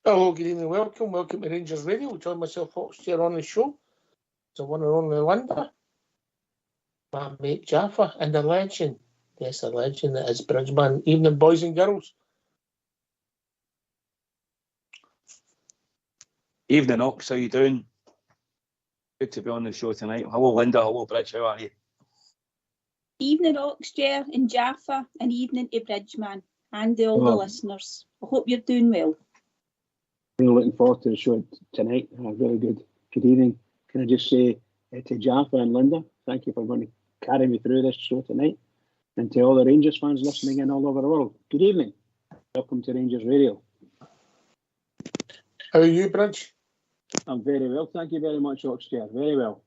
Hello, good evening, welcome to Rangers Radio. Join myself, Fox, here on the show. The one and only Linda, my mate Jaffa, and the legend. Yes, the legend that is Bridgeman. Evening, boys and girls. Evening, Ox. How you doing? Good to be on the show tonight. Hello, Linda. Hello, Bridge. How are you? Evening, Oxjer and Jaffa, and evening to Bridgeman and all the listeners. I hope you're doing well. Really looking forward to the show tonight. Really good evening. Can I just say to Jaffa and Linda, thank you for going to carry me through this show tonight. And to all the Rangers fans listening in all over the world, good evening. Welcome to Rangers Radio. How are you, Bridge? I'm very well, thank you very much, Oxford. Very well.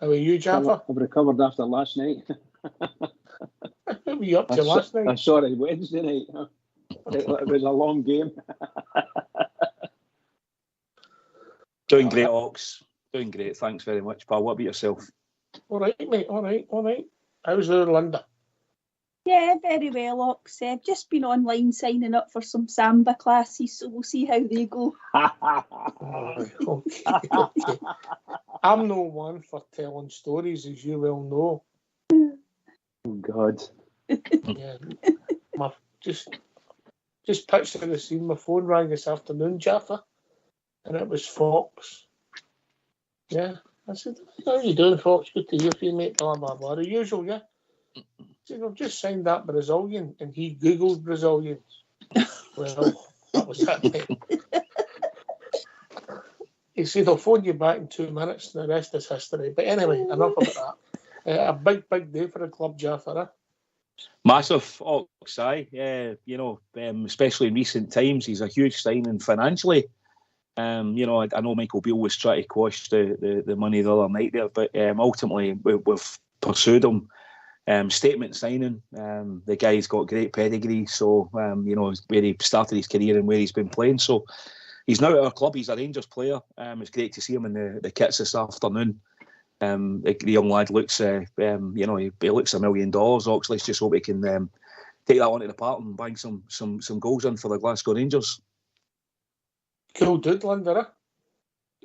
How are you, Jaffa? I've recovered after last night. What were you up to last night? I saw it Wednesday night. It was a long game. Doing great, Ox. Doing great. Thanks very much, pal. What about yourself? All right, mate. All right. How's Linda? Yeah, very well, Ox. I've just been online signing up for some samba classes, so we'll see how they go. Okay. I'm no one for telling stories, as you well know. Oh, God. Yeah. Just picture the scene. My phone rang this afternoon, Jaffa, and it was Fox. Yeah. I said, how are you doing, Fox? Good to hear from you, mate. Blah, blah, blah. The usual, yeah. I said, I've just signed that Brazilian, and he Googled Brazilians. Well, that was it, mate. He said, I'll phone you back in 2 minutes, and the rest is history. But anyway, enough about that. A big day for the club, Jaffa, eh? Massive, Ox, aye. Especially in recent times, he's a huge signing financially. I know Michael Beale was trying to quash the money the other night there, but ultimately we've pursued him. Statement signing. The guy's got great pedigree, so where he started his career and where he's been playing. So he's now at our club. He's a Rangers player. It's great to see him in the kits this afternoon. The young lad looks, he looks $1 million. Ox, let's just hope he can take that onto the park and bang some goals in for the Glasgow Rangers. Cool dude, Linda, eh?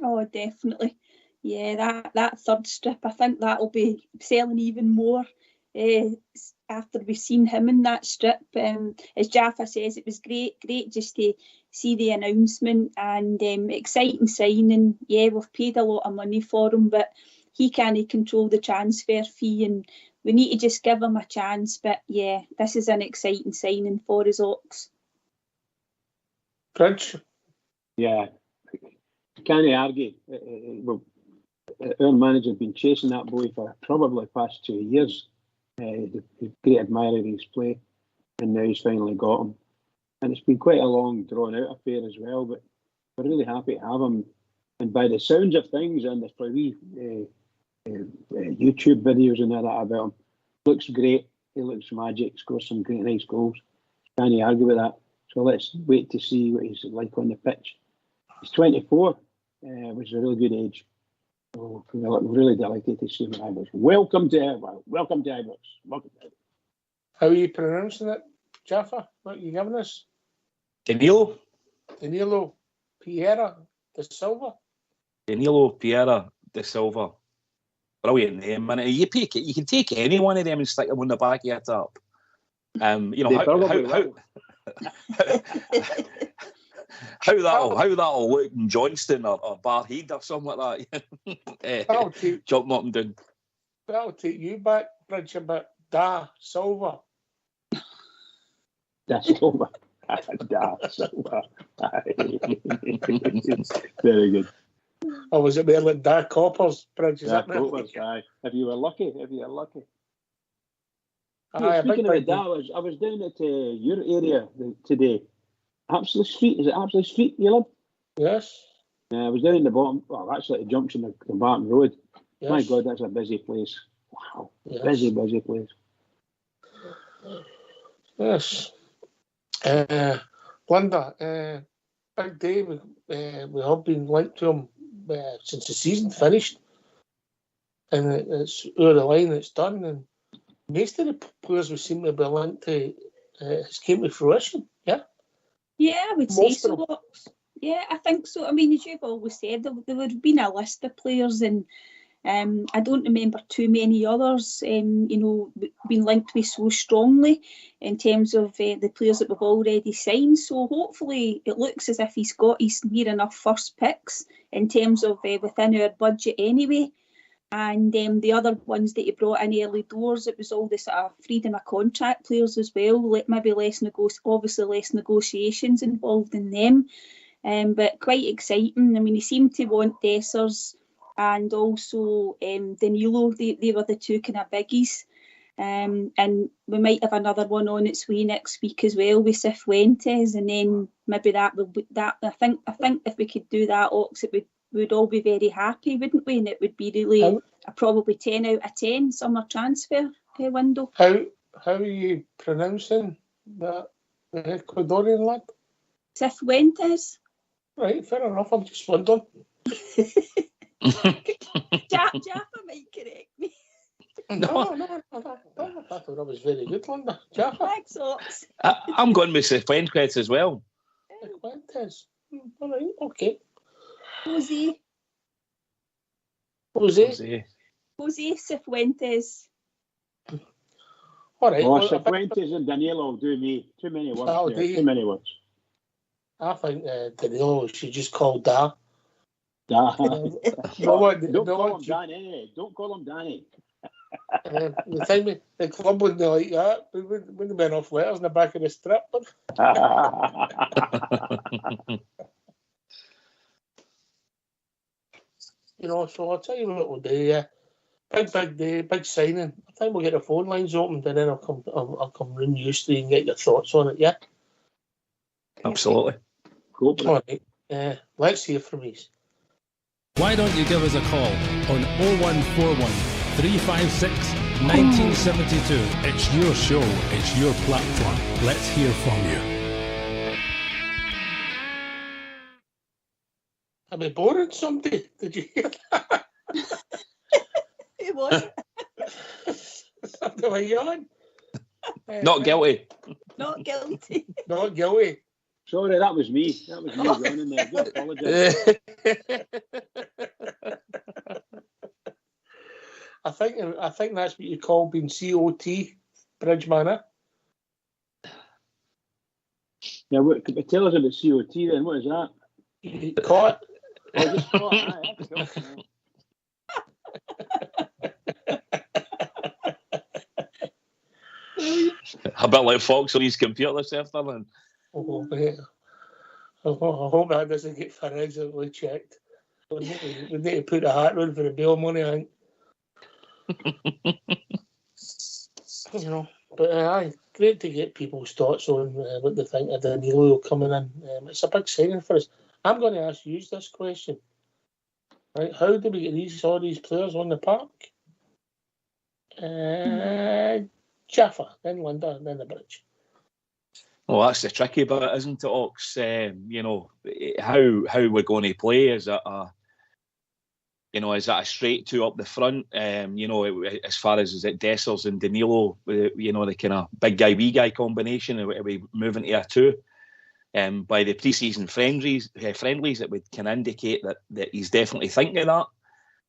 Oh, definitely. Yeah, that third strip, I think that'll be selling even more after we've seen him in that strip. As Jaffa says, it was great just to see the announcement and exciting signing. Yeah, we've paid a lot of money for him, but he can't control the transfer fee and we need to just give him a chance. But yeah, this is an exciting signing for us, Ox. Bridge? Yeah, can't argue. Our manager's been chasing that boy for probably the past 2 years. He's a great admirer of his play, and now he's finally got him. And it's been quite a long, drawn-out affair as well, but we're really happy to have him. And by the sounds of things, and there's probably YouTube videos and all that about him, looks great. He looks magic, scores some great nice goals. Can't argue with that. So let's wait to see what he's like on the pitch. He's 24, which is a really good age. So we're really delighted to see him at Ibrox. Welcome to Ibrox. Welcome to Ibrox. How are you pronouncing it, Jaffa? What are you giving us? Danilo Pereira da Silva. Danilo Pereira da Silva. Brilliant name, man. You can take any one of them and stick them on the back of your top. How that'll look in Johnston or Barhead or something like that. Jumping up and down. That'll take you back, Bridge, a bit. Da Silva. Da Silva. Da Silva. Very good. Or was it more like Da Coppers, Bridge? Da Coppers, aye. If you were lucky. Aye, speaking of that, I was down at your area today. Apsley Street, is it Apsley Street you live? Yes. I was down in the bottom, actually at the junction of the Barton Road. Yes. My God, that's a busy place. Wow. Yes. Busy place. Yes. Linda, big day. We have been linked to him since the season finished. And it's over the line, it's done. And most of the players we seem to be linked to has came to fruition, yeah? Yeah, I would say Most so. of them. Yeah, I think so. I mean, as you've always said, there would have been a list of players, and I don't remember too many others, being linked with so strongly in terms of the players that we've already signed. So hopefully it looks as if he's got his near enough first picks in terms of within our budget anyway. And the other ones that he brought in early doors, it was all the sort of freedom of contract players as well. Maybe less negotiations involved in them. But quite exciting. I mean, he seemed to want Dessers and also Danilo. They were the two kind of biggies. And we might have another one on its way next week as well with Cifuentes, and then maybe that will be that. I think if we could do that, Ox, we'd all be very happy, wouldn't we? And it would be really a probably 10 out of 10 summer transfer window. How are you pronouncing that, the Ecuadorian lad? Cifuentes. Right, fair enough. I'm just wondering. Jaffa might correct me. No. I thought that was very good, Linda. Jaffa. Thanks, Ox. I'm going with Cifuentes as well. Cifuentes. All right, okay. Jose Cifuentes. All right. Oh, Cifuentes and Danilo do me. Too many words. Too many words. I think Danilo should just call Da. Don't call him Don't Danny. Don't call him Danny. The time the club wouldn't like that. We wouldn't have been off letters in the back of the strip. So I'll tell you what we'll do. Yeah, big day, big signing. I think we'll get the phone lines opened, and then I'll come round you three and get your thoughts on it. Yeah, absolutely. All right. Let's hear from you. Why don't you give us a call on 0141 356 1972. It's your show, it's your platform. Let's hear from you. Am I boring somebody? Did you hear that? It was. Something like yawn. Not guilty. Not guilty. Not guilty. Sorry, that was me. That was me running there. I apologise. I think that's what you call being COT, Bridgeman, eh? Yeah, tell us about COT then. What is that? You caught it. Oh, just caught it. That's cool. A bit like Fox on his computer this afternoon. Oh, yeah. I hope that doesn't get forensically checked. We need to put a hat on for the bail money, I think. But aye, great to get people's thoughts on what they think of Danilo coming in. It's a big signing for us. I'm going to ask you this question. Right, how do we get all these players on the park? Jaffa, then Linda, then the Bridge. Well, that's the tricky bit, isn't it, Ox? How we're going to play? Is it a straight two up the front? As far as it Dessers and Danilo, the kind of big guy, wee guy combination, are we moving to a two? By the pre-season friendlies, it would kind of indicate that he's definitely thinking of that.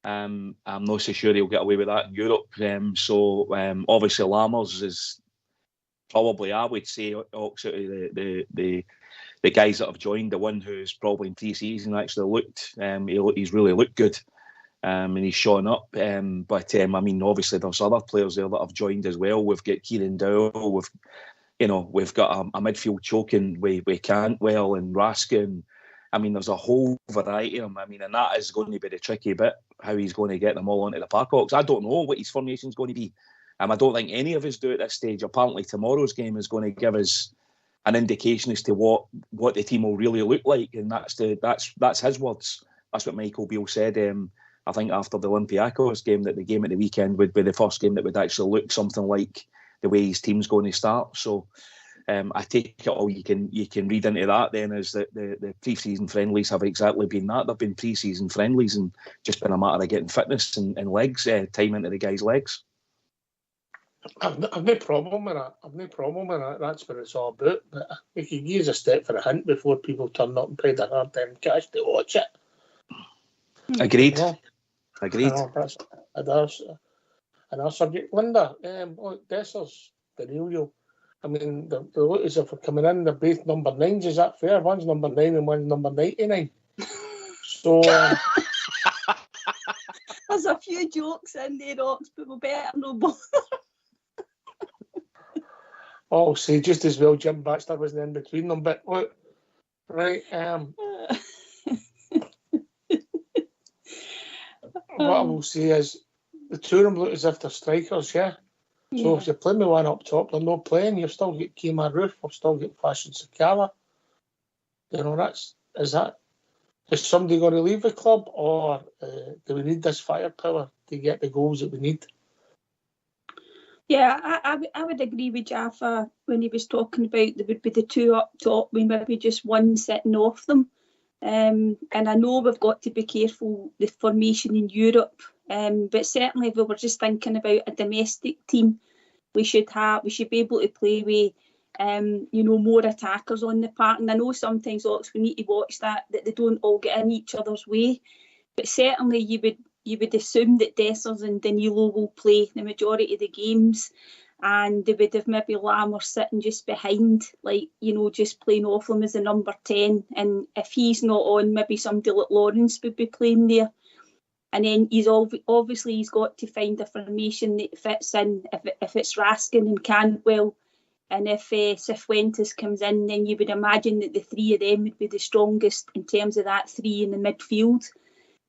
I'm not so sure he'll get away with that in Europe. Obviously Lammers is probably, I would say, Ox, out of the guys that have joined, the one who's probably in pre-season actually looked. He's really looked good, and he's shown up. But obviously there's other players there that have joined as well. We've got Kieran Dowell. We've got a midfield choking with Cantwell and Raskin. There's a whole variety of them. And that is going to be the tricky bit, how he's going to get them all onto the park. Ox, I don't know what his formation is going to be. I don't think any of us do at this stage. Apparently tomorrow's game is going to give us an indication as to what the team will really look like, and that's his words. That's what Michael Beale said. I think after the Olympiacos game, that the game at the weekend would be the first game that would actually look something like the way his team's going to start. So I take it all you can read into that then is that the pre-season friendlies have exactly been that. They've been pre-season friendlies and just been a matter of getting fitness and legs, time into the guys' legs. I've no problem with that. I've no problem with that. That's what it's all about. But we could use a step for a hint before people turn up and pay their hard-earned cash to watch it. Agreed. You know? Agreed. You know, that's another subject. Linda, look, Dessers, the real. I mean, they look as if they're coming in. They're both number 9s. Is that fair? One's number 9 and one's number 99. So. There's a few jokes in there, Ox, but we better no bother. Oh, see, just as well Jim Baxter wasn't in between them. But look, right. What I will say is the two of them look as if they're strikers, yeah. So if you play me one up top, they're not playing. You've still got Kema Roof, we've still got Fashion Sakala. You know, is somebody going to leave the club, or do we need this firepower to get the goals that we need? Yeah, I would agree with Jaffa when he was talking about there would be the two up top, we maybe just one sitting off them. And I know we've got to be careful the formation in Europe, but certainly if we were just thinking about a domestic team, we should be able to play with more attackers on the park. And I know sometimes we need to watch that they don't all get in each other's way, but certainly you would assume that Dessers and Danilo will play the majority of the games, and they would have maybe Lammer sitting just behind, just playing off him as a number 10. And if he's not on, maybe somebody like Lawrence would be playing there. And then he's got to find a formation that fits in. If it's Raskin and Cantwell, and if Cifuentes comes in, then you would imagine that the three of them would be the strongest in terms of that three in the midfield.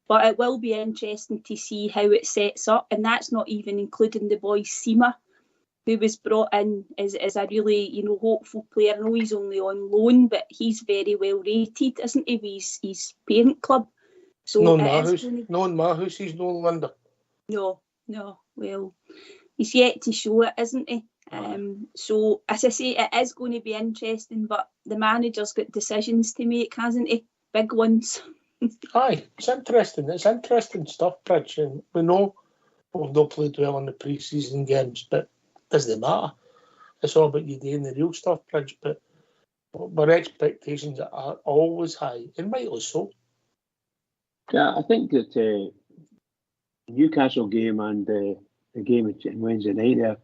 But it will be interesting to see how it sets up, and that's not even including the boy Sima, who was brought in as a really, hopeful player. I know he's only on loan, but he's very well rated, isn't he, with his parent club? So no in Mahus, he's no Linda. No. Well, he's yet to show it, isn't he? So, as I say, it is going to be interesting, but the manager's got decisions to make, hasn't he? Big ones. Aye, it's interesting. It's interesting stuff, Pridge. And we know we've not played well in the pre-season games, but it doesn't matter. It's all about you doing the real stuff, Pridge. But our expectations are always high, and rightly so. Yeah, I think that the Newcastle game and the game on Wednesday night there,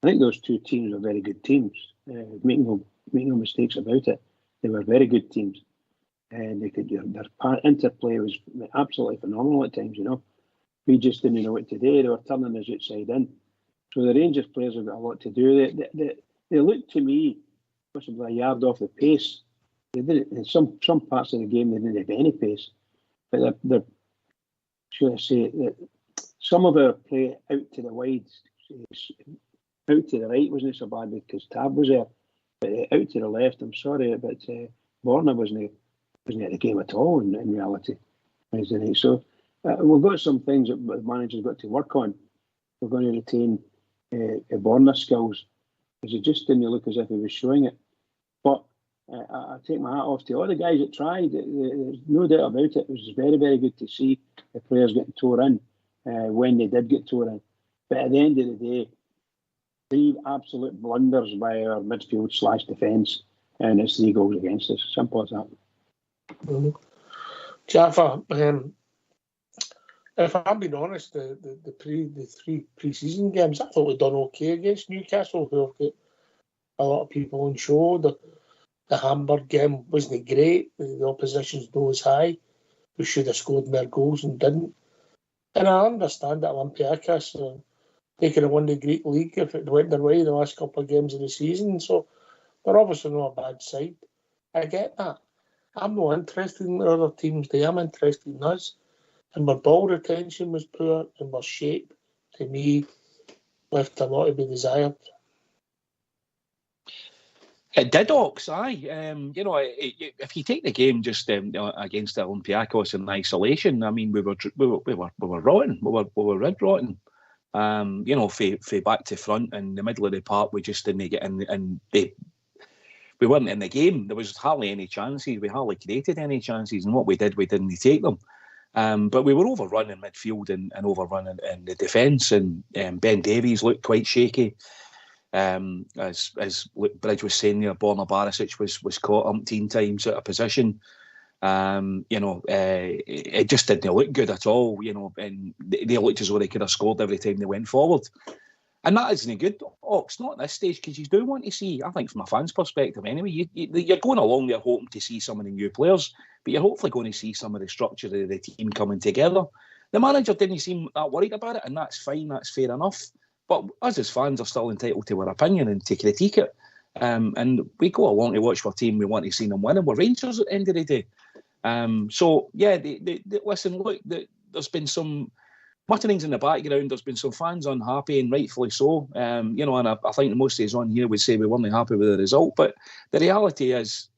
I think those two teams are very good teams. Make no mistakes about it. They were very good teams. And their interplay was absolutely phenomenal at times, We just didn't know what to do. They were turning us outside in. So the Rangers players have got a lot to do. They looked to me possibly a yard off the pace. They didn't, in some parts of the game, they didn't have any pace. But they're should I say, that some of our play out to the wides, out to the right wasn't so bad because Tab was there. But out to the left, I'm sorry, but Borna wasn't at the game at all in reality. So we've got some things that the manager's got to work on. We're going to retain Borna skills because it just didn't look as if he was showing it. But I take my hat off to all the guys that tried. There's no doubt about it. It was very, very good to see the players getting tore in when they did get tore in. But at the end of the day, 3 absolute blunders by our midfield / defence, and it's 3 goals against us. Simple as that. Mm-hmm. Jaffa, if I'm being honest, the 3 pre-season games, I thought we'd done okay against Newcastle, who have got a lot of people on show. The Hamburg game wasn't great. The opposition's nose high. We should have scored more goals and didn't. And I understand that Olympiacos they could have won the Greek League if it went their way the last couple of games of the season. So they're obviously not a bad side. I get that. I'm not interested in the other teams. I'm interested in us. And our ball retention was poor, and our shape, to me, left a lot to be desired. It did, Ox, aye. If you take the game just against the Olympiacos in isolation, I mean, we were rotten. We were red rotten. For back to front in the middle of the park, we just didn't get in, and we weren't in the game. There was hardly any chances. We hardly created any chances, and what we did, we didn't take them. But we were overrun in midfield and overrun in the defence, and Ben Davies looked quite shaky. As Bridge was saying there, Borna Barisic was caught umpteen times out of position. It just didn't look good at all, and they looked as though they could have scored every time they went forward. And that isn't good, Ox, not at this stage, because you do want to see, I think from a fan's perspective anyway, you're going along there hoping to see some of the new players, but you're hopefully going to see some of the structure of the team coming together. The manager didn't seem that worried about it, and that's fine, that's fair enough. But us as fans are still entitled to our opinion and to critique it. And we go along to watch our team, we want to see them win, and we're Rangers at the end of the day. Listen, look, there's been some mutterings in the background. There's been some fans unhappy, and rightfully so. And I think most of us on here would say we weren't happy with the result. But the reality is,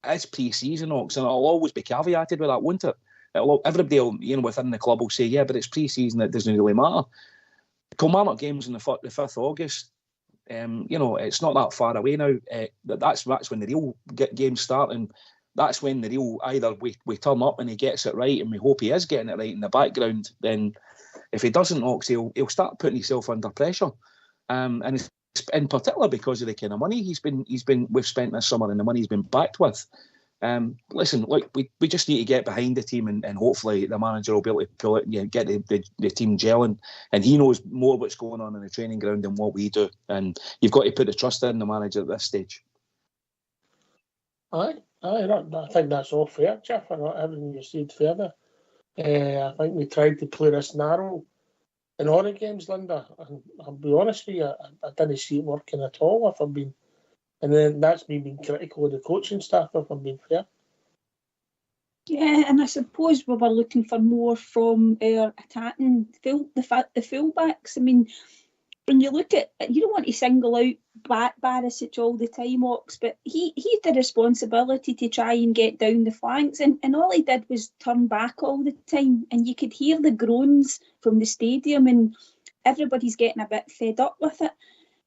it's pre-season, Ox, and it'll always be caveated with that, won't it? Everybody will, within the club will say, yeah, but it's pre-season, it doesn't really matter. Kilmarnock games on the 5th of August. It's not that far away now. That's when the real games start, and that's when the real, either we turn up and he gets it right, and we hope he is getting it right in the background. Then, if he doesn't, Ox, he'll start putting himself under pressure, and it's in particular because of the kind of money we've spent this summer and the money he's been backed with. Listen, look, we just need to get behind the team, and hopefully the manager will be able to pull it, get the team gelling, and he knows more what's going on in the training ground than what we do, and you've got to put the trust in the manager at this stage. I think that's all fair, Jeff. Not everything you said further. I think we tried to play this narrow in all the games, Linda, and I'll be honest with you, I didn't see it working at all, if I've been. And then that's me being critical of the coaching staff, if I'm being fair. Yeah, and I suppose we were looking for more from our attacking the fullbacks. I mean, when you look at, you don't want to single out Barisic all the time, Ox, but he had the responsibility to try and get down the flanks, and all he did was turn back all the time, and you could hear the groans from the stadium, and everybody's getting a bit fed up with it.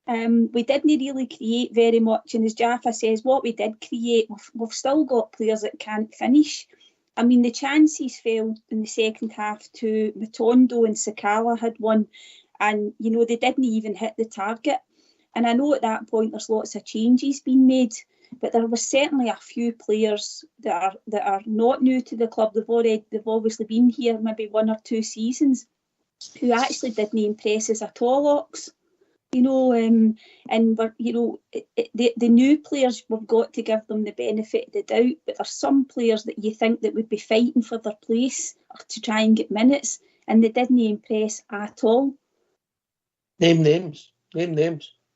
We didn't really create very much, and as Jaffa says, what we did create, we've still got players that can't finish. I mean, the chances fell in the second half to Matondo, and Sakala had one, and they didn't even hit the target. And I know at that point there's lots of changes being made, but there was certainly a few players that are not new to the club. They've obviously been here maybe 1 or 2 seasons, who actually didn't impress us at all, Ox. The new players, we've got to give them the benefit of the doubt, but there's some players that you think that would be fighting for their place or to try and get minutes, and they didn't impress at all. Name names.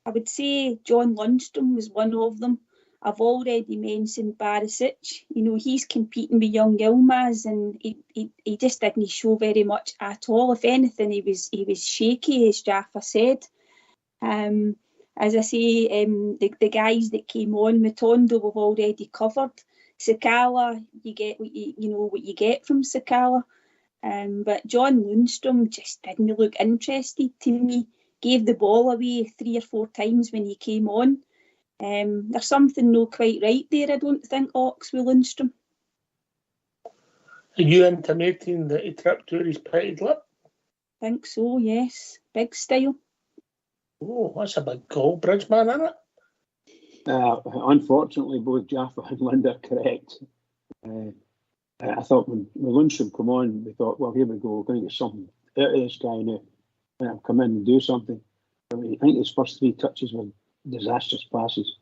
I would say John Lundstrom was one of them. I've already mentioned Barisic. He's competing with young Yilmaz, and he just didn't show very much at all. If anything, he was shaky, as Jaffa said. As I say, the guys that came on, Matondo, we've already covered. Sakala, you get what you get from Sakala. But John Lundstrom just didn't look interested to me. Gave the ball away 3 or 4 times when he came on. There's something not quite right there, I don't think, Ox, with Lundstrom. Are you intimating that he tripped out his petted lip? I think so, yes. Big style. Oh, that's a big call, Bridgeman, isn't it? Unfortunately, both Jaffa and Linda are correct. I thought when Lundstrom come on, we thought, well, here we go, we're going to get something out of this guy now. He'll come in and do something. I think his first 3 touches were disastrous passes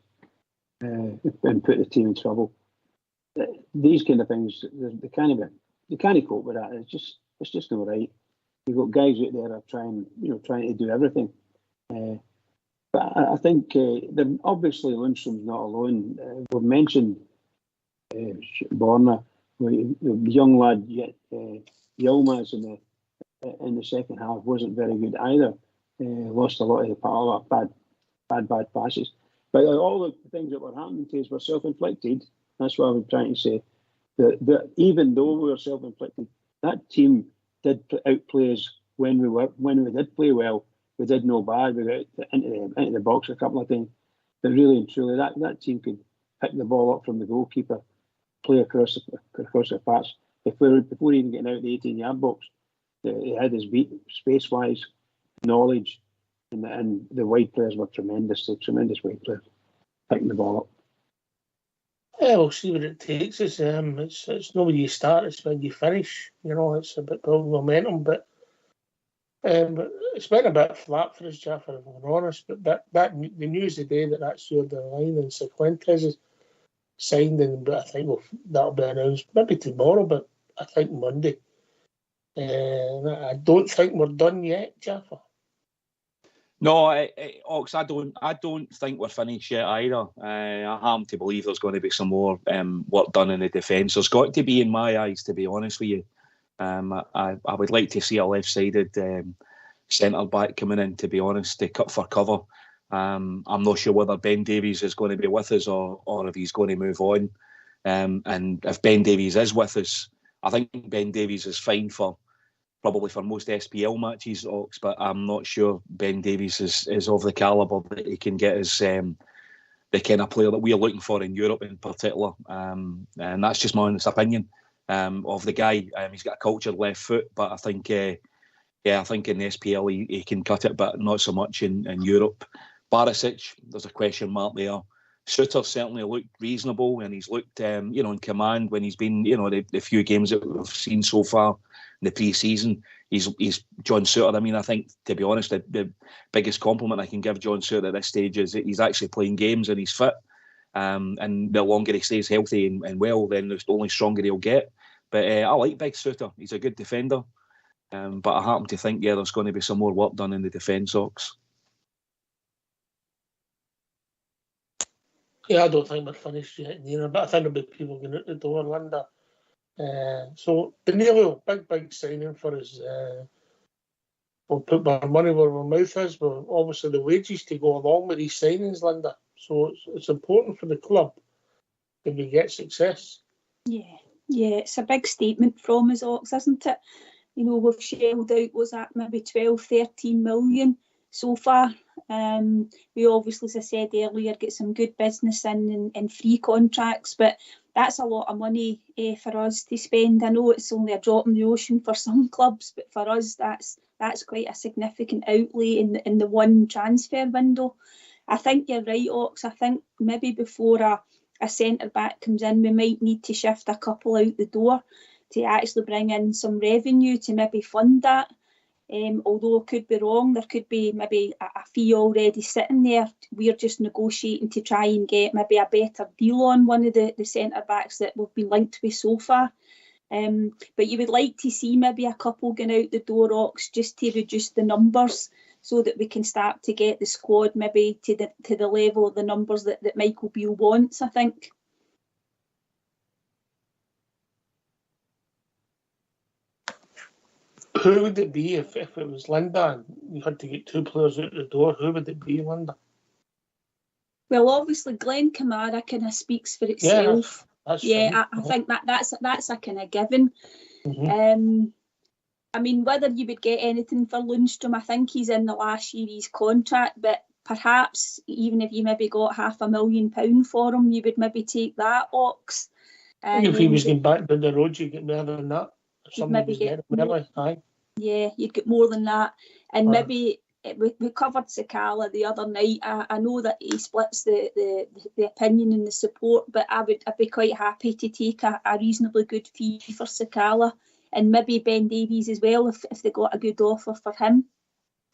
and put the team in trouble. These kind of things, they can't cope with that. It's just not right. You've got guys out there that are trying to do everything. But I think obviously Lundstrom's not alone. We've mentioned Borna, the young lad, Yilmaz in the second half wasn't very good either. Lost a lot of the bad passes. But all the things that were happening to us were self-inflicted. That's what I was trying to say. That even though we were self-inflicted, that team did outplay us when we did play well. We did no bad. We got into the box a couple of times. But really and truly, that team could pick the ball up from the goalkeeper, play across the patch, before even getting out of the 18-yard box, he had his beat space-wise, knowledge, and the wide players were tremendous wide players, picking the ball up. Yeah, we'll see what it takes. It's not when you start, it's when you finish. It's about building momentum, but it's been a bit flat for us, Jeff, if I'm honest. But that the news today that's the other line, and Cifuentes is signed, but I think that'll be announced maybe tomorrow, but I think Monday. I don't think we're done yet, Jaffa. No, Ox, I don't think we're finished yet either. I happen to believe there's going to be some more work done in the defence. There's got to be, in my eyes, to be honest with you. I would like to see a left-sided centre-back coming in, to be honest, to cut for cover. I'm not sure whether Ben Davies is going to be with us or if he's going to move on. And if Ben Davies is with us, I think Ben Davies is fine probably for most SPL matches, Ox, but I'm not sure Ben Davies is of the calibre that he can get as the kind of player that we're looking for in Europe in particular. And that's just my honest opinion of the guy. He's got a cultured left foot, but I think I think in the SPL he can cut it, but not so much in Europe. Barisic, there's a question mark there. Suter certainly looked reasonable, and he's looked in command when he's been the few games that we've seen so far in the pre-season. He's John Suter. I mean, I think, to be honest, the biggest compliment I can give John Suter at this stage is that he's actually playing games and he's fit. And the longer he stays healthy and well, then the only stronger he'll get. But I like Big Suter. He's a good defender. But I happen to think, there's going to be some more work done in the defence, Ox. Yeah, I don't think we're finished yet neither, but I think there'll be people going out the door, Linda. So, Danilo, big signing for us. We'll put our money where our mouth is, but obviously the wages to go along with these signings, Linda. So it's important for the club if we get success. Yeah, it's a big statement from us, Ox, isn't it? We've shelled out, was that maybe 12, 13 million so far. We obviously, as I said earlier, get some good business in free contracts, but that's a lot of money for us to spend. I know it's only a drop in the ocean for some clubs, but for us, that's quite a significant outlay in the one transfer window. I think you're right, Ox. I think maybe before a centre-back comes in, we might need to shift a couple out the door to actually bring in some revenue to maybe fund that. Although I could be wrong, there could be maybe a fee already sitting there. We're just negotiating to try and get maybe a better deal on one of the centre-backs that we've been linked with so far. But you would like to see maybe a couple going out the door, Ox, just to reduce the numbers so that we can start to get the squad maybe to the level of the numbers that Michael Beale wants, I think. Who would it be if it was Linda and you had to get two players out the door? Who would it be, Linda? Well, obviously, Glenn Kamara kind of speaks for itself. Yeah, I think that's a kind of given. Mm-hmm. I mean, whether you would get anything for Lundstrom, I think he's in the last year of his contract, but perhaps even if you maybe got £500,000 for him, you would maybe take that, Ox. If he was going back down the road, you'd get more than that. If somebody was getting early, aye. Yeah, you'd get more than that. And maybe we covered Sakala the other night. I know that he splits the opinion and the support, but I'd be quite happy to take a reasonably good fee for Sakala, and maybe Ben Davies as well if they got a good offer for him.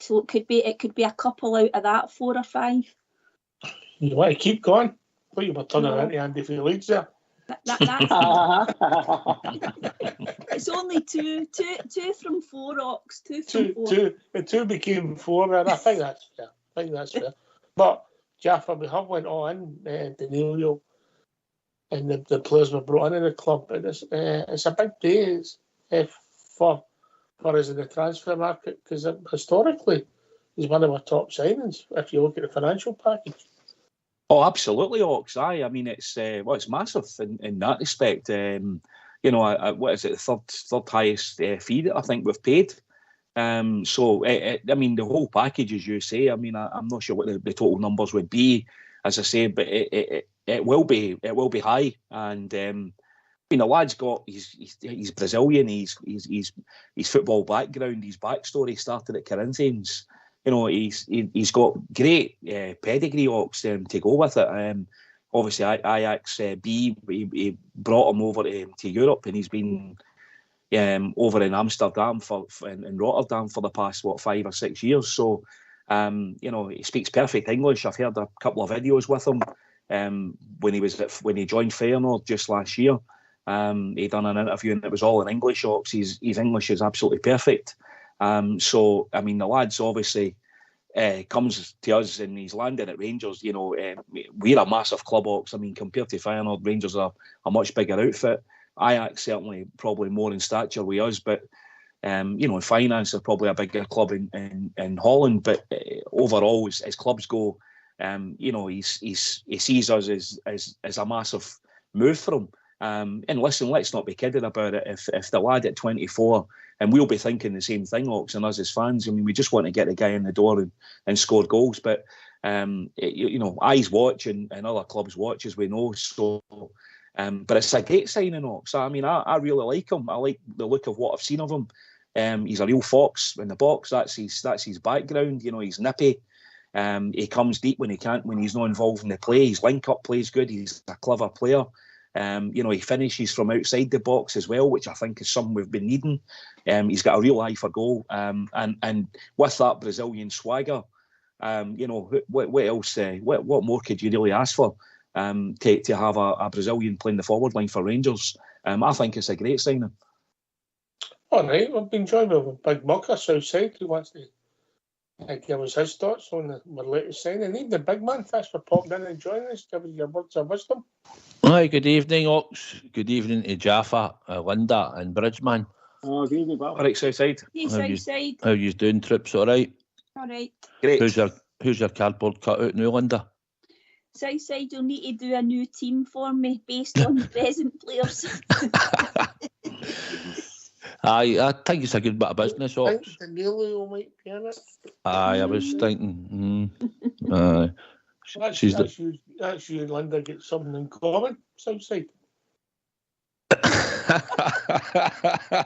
So it could be a couple out of that 4 or 5. You want to keep going? I thought you were turning into Andy Felix there. It's only two from 4, Ox. Two from 4. Two became 4, and I think that's fair. But Jaffa, we have went on Danilo, and the players were brought in the club, and it's a big day for us in the transfer market, because historically he's one of our top signings if you look at the financial package. Oh, absolutely, Ox. I mean, it's massive in that respect. What is it, the third highest fee that I think we've paid. I mean, the whole package, as you say. I mean, I'm not sure what the total numbers would be, as I say, but it will be high. And mean, the lad's got he's Brazilian. He's football background. His backstory started at Corinthians. You know, he's got great pedigree, Ox, to go with it. Obviously, Ajax B, he brought him over to Europe, and he's been over in Amsterdam in Rotterdam for the past 5 or 6 years. So, you know, he speaks perfect English. I've heard a couple of videos with him when he joined Feyenoord just last year. He done an interview and it was all in English. Ox, his English is absolutely perfect. So, I mean, the lad's obviously comes to us and he's landed at Rangers. You know, we're a massive club, Ox. I mean, compared to Feyenoord, Rangers are a much bigger outfit. Ajax certainly probably more in stature with us, but you know, in finance they're probably a bigger club in Holland. But overall, as clubs go, you know, he sees us as a massive move for him. And listen, let's not be kidding about it. If the lad at 24, and we'll be thinking the same thing, Ox, and us as fans, I mean, we just want to get the guy in the door and score goals. But, you know, eyes watch and other clubs watch, as we know. So, but it's a great signing, Ox. I mean, I really like him. I like the look of what I've seen of him. He's a real fox in the box. That's his background. You know, he's nippy. He comes deep when he's not involved in the play. His link-up play is good. He's a clever player. You know, he finishes from outside the box as well, which I think is something we've been needing. He's got a real eye for goal, and with that Brazilian swagger, you know, what else? What more could you really ask for? To have a Brazilian playing the forward line for Rangers, I think it's a great signing. All right, we've been joined with Big Mucker Southside, who wants to give us his thoughts on my latest signing. Even the big man, thanks for popping in and joining us, giving your words of wisdom. Hi, good evening, Ox. Good evening to Jaffa, Linda and Bridgeman. Oh, good evening, Bob. All right, Southside. Hey, Southside. How you doing, Trips? All right? All right. Great. Who's your cardboard cutout now, Linda? Southside, you'll need to do a new team for me based on the present players. I think it's a good bit of business, I Ox. think Danilo might be in it. I was thinking. That's you and Linda get something in common, Southside. I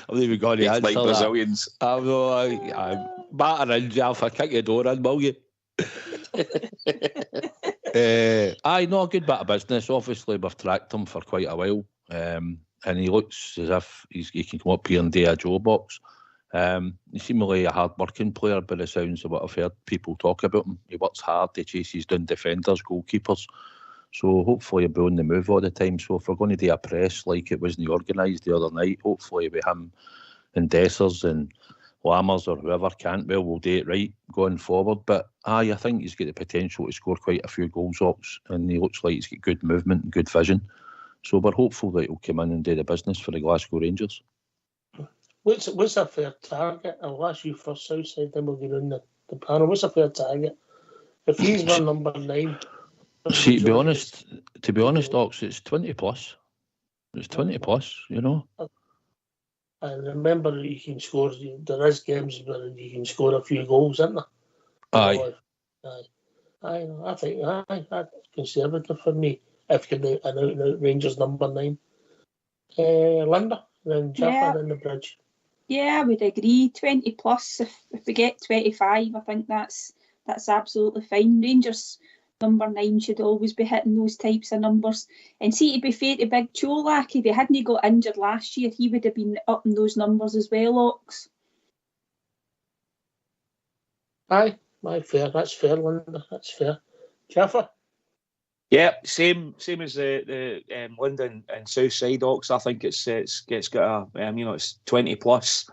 believe we got the It's answer. like Brazilians. I'm batter in, Jaffa. Kick your door in, will you? Aye, not a good bit of business. Obviously, we've tracked him for quite a while, and he looks as if he can come up here and do a Joe box. He's seemingly a hard-working player, by the sounds of what I've heard people talk about him. He works hard, he chases down defenders, goalkeepers. So hopefully he'll be on the move all the time. So if we're going to do a press like it wasn't organised the other night, hopefully with him and Dessers and Lammers or whoever Cantwell will do it right going forward. But I think he's got the potential to score quite a few goals, Ox, and he looks like he's got good movement and good vision. So we're hopeful that he'll come in and do the business for the Glasgow Rangers. What's a fair target? I'll ask you first, Southside, then we'll get on the panel. What's a fair target? If he's my number 9... See, to be honest, Ox, it's 20 plus. It's 20 plus, you know. And remember, you can score. There is games where you can score a few goals, isn't there? Aye. I think that's conservative for me. If you're an out-and-out Rangers number 9, Linda, then Jaffa, then the Bridge. Yeah, I would agree. 20 plus. If we get 25, I think that's absolutely fine. Rangers number 9 should always be hitting those types of numbers. And see, to be fair to Big Cholak, if he hadn't got injured last year, he would have been up in those numbers as well, Ox. Aye, fair. That's fair, Linda. That's fair. Jaffa? Yeah, same as the Linda and Southside, Ox. I think it's got a it's 20 plus.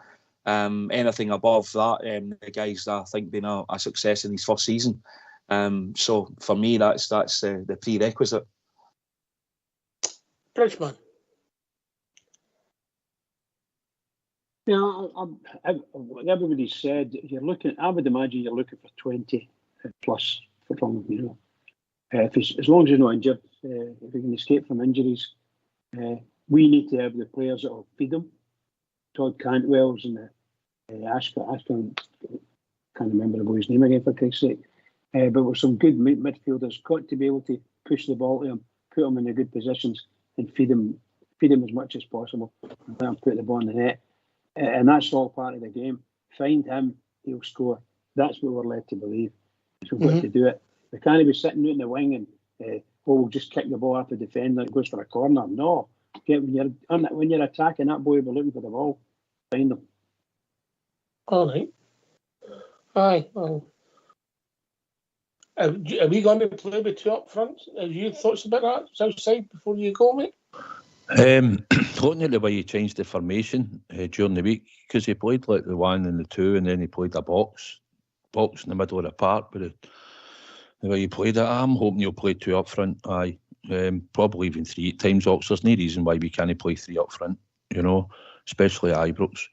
Anything above that, the guy's I think been a success in his first season. So for me, that's the prerequisite. Bridgeman. Yeah, everybody said I would imagine you're looking for 20 plus from, you know. As long as you're not injured, if you can escape from injuries, we need to have the players that will feed them. Todd Cantwell's and Ashcroft, can't remember the boy's name again for Christ's sake. But with some good midfielders, got to be able to push the ball to him, put him in the good positions, and feed him as much as possible, and let him put the ball in the net. And that's all part of the game. Find him, he'll score. That's what we're led to believe. So we've got to do it. We can't be sitting out in the wing and we'll just kick the ball after the defender and it goes for a corner. No. When you're attacking that boy, we're looking for the ball. Find them. All right. Aye. Well, are we going to play with two up front? Have you thoughts about that outside before you go, mate? Looking at the way he changed the formation during the week, because he played like the 1 and the 2, and then he played a box in the middle of the park. But the way he played it, I'm hoping he'll play 2 up front. Aye, probably even 3 at times. There's no reason why we can't play 3 up front, especially Ibrox.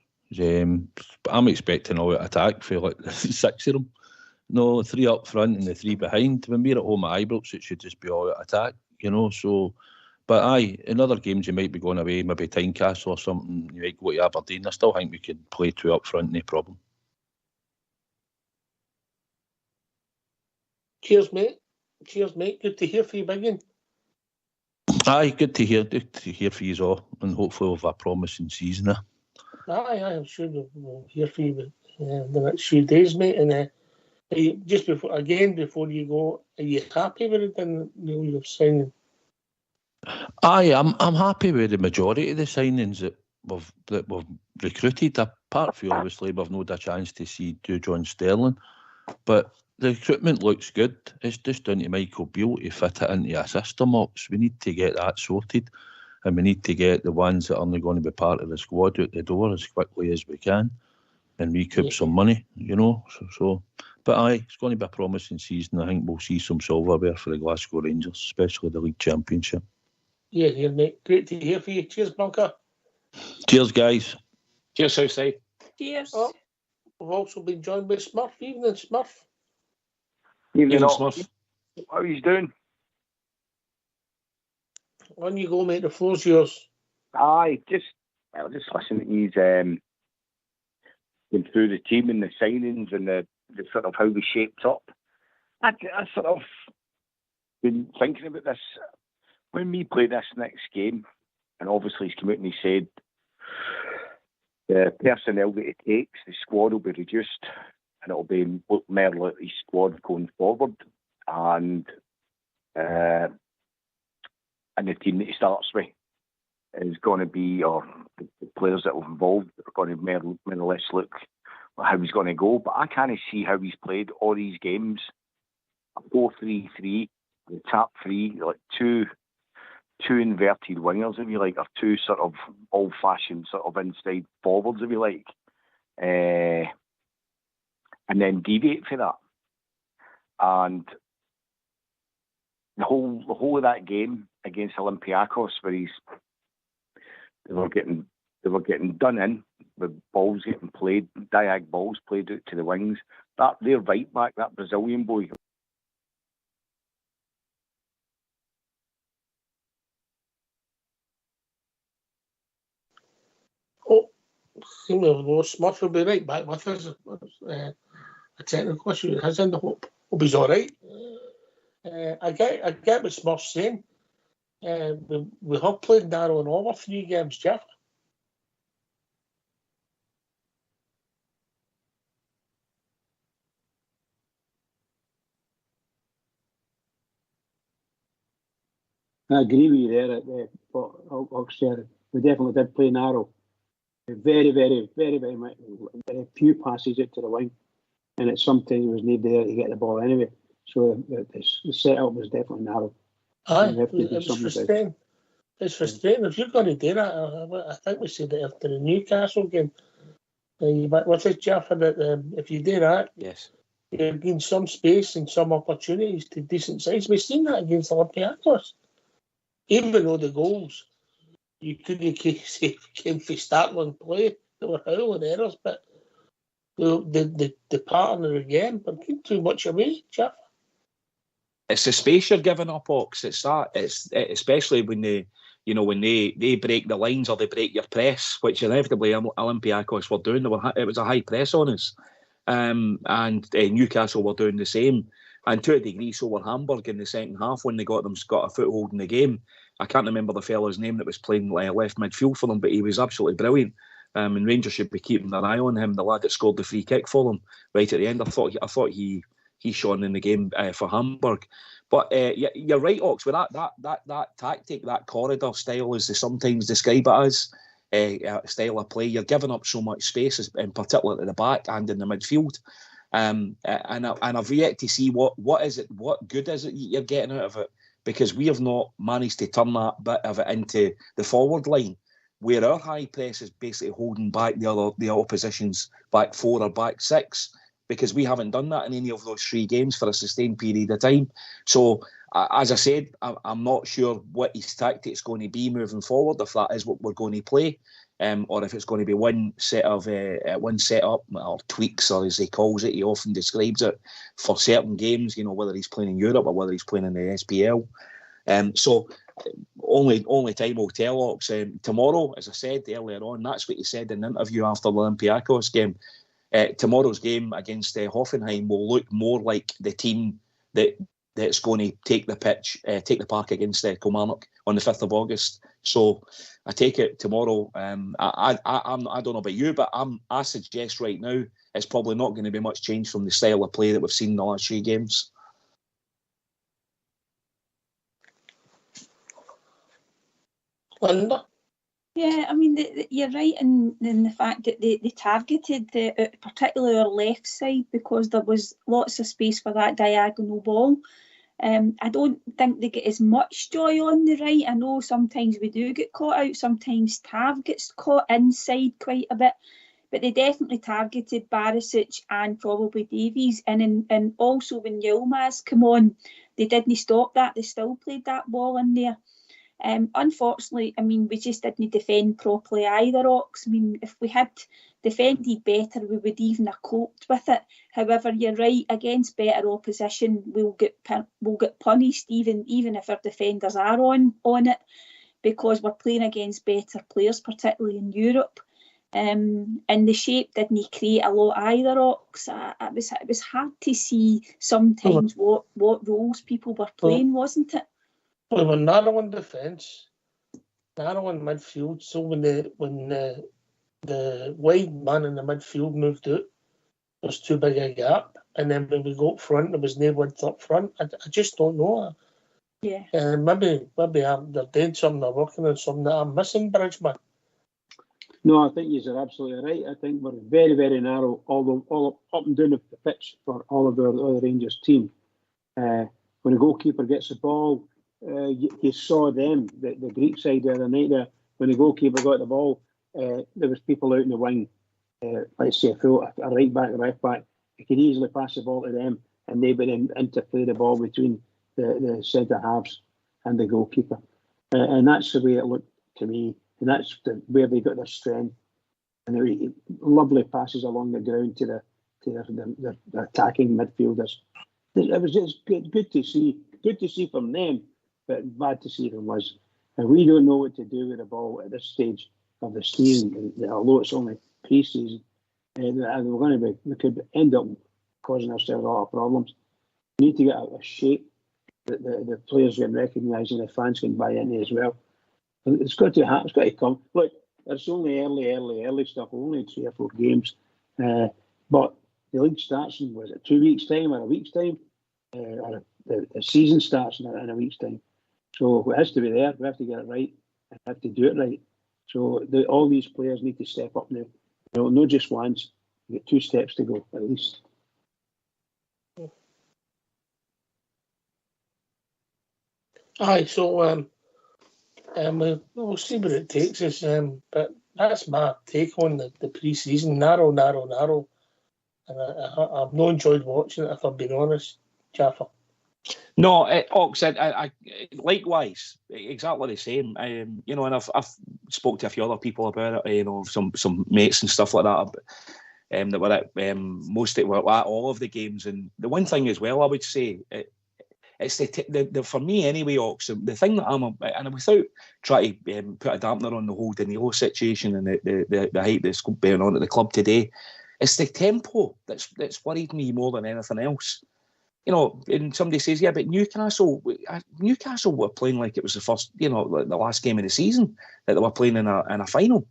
I'm expecting all attack for like 6 of them. No, 3 up front and the 3 behind. When we're at home at Ibrox, it should just be all attack, so. But aye, in other games you might be going away, maybe Tynecastle or something, you might go to Aberdeen. I still think we could play 2 up front, no problem. Cheers, mate. Good to hear from you, Biggin. Aye, good to hear from you all, and hopefully we'll have a promising season there. Aye, I'm sure we'll hear from you the next few days, mate. And just before you go, are you happy with it? And you're signing? Aye, I'm happy with the majority of the signings that we've recruited. Apart from obviously we've not had a chance to see John Sterling, but the recruitment looks good. It's just down to Michael Beale to fit it into a system. We need to get that sorted, and we need to get the ones that are only going to be part of the squad out the door as quickly as we can, and recoup some money. So. But aye, it's going to be a promising season. I think we'll see some silverware for the Glasgow Rangers, especially the League Championship. Yeah, mate. Great to hear from you. Cheers, Bunker. Cheers, guys. Cheers, Southside. Cheers. Oh, we've also been joined by Smurf. Evening, Smurf. Evening, Smurf. How are you doing? On you go, mate. The floor's yours. Aye, just listening to you going through the team and the signings and the sort of how we shaped up. I sort of been thinking about this. When we play this next game, and obviously he's come out and he said the personnel that it takes, the squad will be reduced, and it'll be more like his squad going forward, and the team that he starts with is going to be, or the players that are involved are going to more or less look at how he's going to go. But I can't see how he's played all these games. A 4-3-3, the top 3, like two inverted wingers, if you like, or 2 sort of old-fashioned sort of inside forwards, if you like, and then deviate for that. And the whole of that game against Olympiacos, where they were getting done in with balls getting played, diag balls played out to the wings. That their right back, that Brazilian boy. Oh, Smurf will be right back with us. A technical issue has in the hope he's all right. I get what Smurf's saying. We have played narrow and over 3 games, Jeff. I agree with you there, but we definitely did play narrow. Very, very, very, very much, very few passes out to the wing, and it sometimes was not there to get the ball anyway. So the setup was definitely narrow. Aye, it's frustrating. It's frustrating. If you're going to do that, I think we said it after the Newcastle game. What's it, Jeff? That if you do that, yes, you gain some space and some opportunities to decent sides. We've seen that against Olympiacos. Even though the goals, you couldn't say came for startling play. They were howling errors, but the pattern of the game, but keep too much away, Jeff. It's the space you're giving up, Ox. It's that. It's especially when they break the lines or they break your press, which inevitably Olympiacos were doing. It was a high press on us, and Newcastle were doing the same. And to a degree, so were Hamburg in the second half when they got a foothold in the game. I can't remember the fella's name that was playing left midfield for them, but he was absolutely brilliant. And Rangers should be keeping their eye on him. The lad that scored the free kick for them right at the end. I thought he shone in the game for Hamburg. But you're right, Ox. With that tactic, that corridor style, as they sometimes describe it as, style of play, you're giving up so much space, in particular at the back and in the midfield. And I've yet to see what good is it you're getting out of it, because we have not managed to turn that bit of it into the forward line, where our high press is basically holding back the opposition's back four or back six, because we haven't done that in any of those 3 games for a sustained period of time. So, as I said, I'm not sure what his tactic's going to be moving forward, if that is what we're going to play, or if it's going to be one set up or tweaks, or as he calls it, he often describes it, for certain games, whether he's playing in Europe or whether he's playing in the SPL. So only time will tell, Ox. Tomorrow, as I said earlier on, that's what he said in the interview after the Olympiacos game. Tomorrow's game against Hoffenheim will look more like the team that's going to take the park against Kilmarnock on the 5th of August. So I take it tomorrow. I don't know about you, but I suggest right now it's probably not going to be much change from the style of play that we've seen in the last 3 games. Linda? Yeah, I mean, you're right in the fact that they targeted particularly our left side, because there was lots of space for that diagonal ball. I don't think they get as much joy on the right. I know sometimes we do get caught out. Sometimes Tav gets caught inside quite a bit. But they definitely targeted Barisic and probably Davies. And also when Yilmaz come on, they didn't stop that. They still played that ball in there. Unfortunately, I mean, we just didn't defend properly either, Ox. I mean, if we had defended better, we would even have coped with it. However, you're right, against better opposition, we'll get punished, even if our defenders are on it, because we're playing against better players, particularly in Europe. And the shape didn't create a lot either, Ox. It was hard to see sometimes what roles people were playing, wasn't it? We were narrow in defence, narrow in midfield. So when the wide man in the midfield moved out, there was too big a gap. And then when we got up front, there was no width up front. I just don't know. Yeah. Maybe they're doing something, they're working on something that I'm missing, Bridgman. No, I think you're absolutely right. I think we're very, very narrow all up and down the pitch for all of the Rangers team. When the goalkeeper gets the ball, you saw them, the Greek side the other night there, when the goalkeeper got the ball, there was people out in the wing, let's say a right back, left back. You could easily pass the ball to them, and they would interplay the ball between the centre halves and the goalkeeper. And that's the way it looked to me, and that's where they got their strength. And there were lovely passes along the ground to the attacking midfielders. It was just good to see from them. But bad to see from us. And we don't know what to do with the ball at this stage of the season, although it's only pre-season. We could end up causing ourselves a lot of problems. We need to get a shape that the players can recognise and the fans can buy into as well. It's got to happen. It's got to come. Look, it's only early stuff. Only 3 or 4 games. But the league starts in, was it 2 weeks' time or a week's time? Or the season starts in a week's time. So it has to be there. We have to get it right. We have to do it right. So all these players need to step up now. Not just once. You get 2 steps to go at least. Aye, so we'll see what it takes us. But that's my take on the pre-season. Narrow. And I've not enjoyed watching it, if I'm being honest, Jaffa. No, Ox, I likewise, exactly the same. And I've spoke to a few other people about it. Some mates and stuff like that. That were at all of the games. And the one thing as well, I would say, it's the for me anyway, Ox. The thing that and without trying to put a dampener on the whole Danilo situation and the hype that's going on at the club today, it's the tempo that's worried me more than anything else. and somebody says, yeah, but Newcastle were playing like it was the first, the last game of the season that they were playing in a final.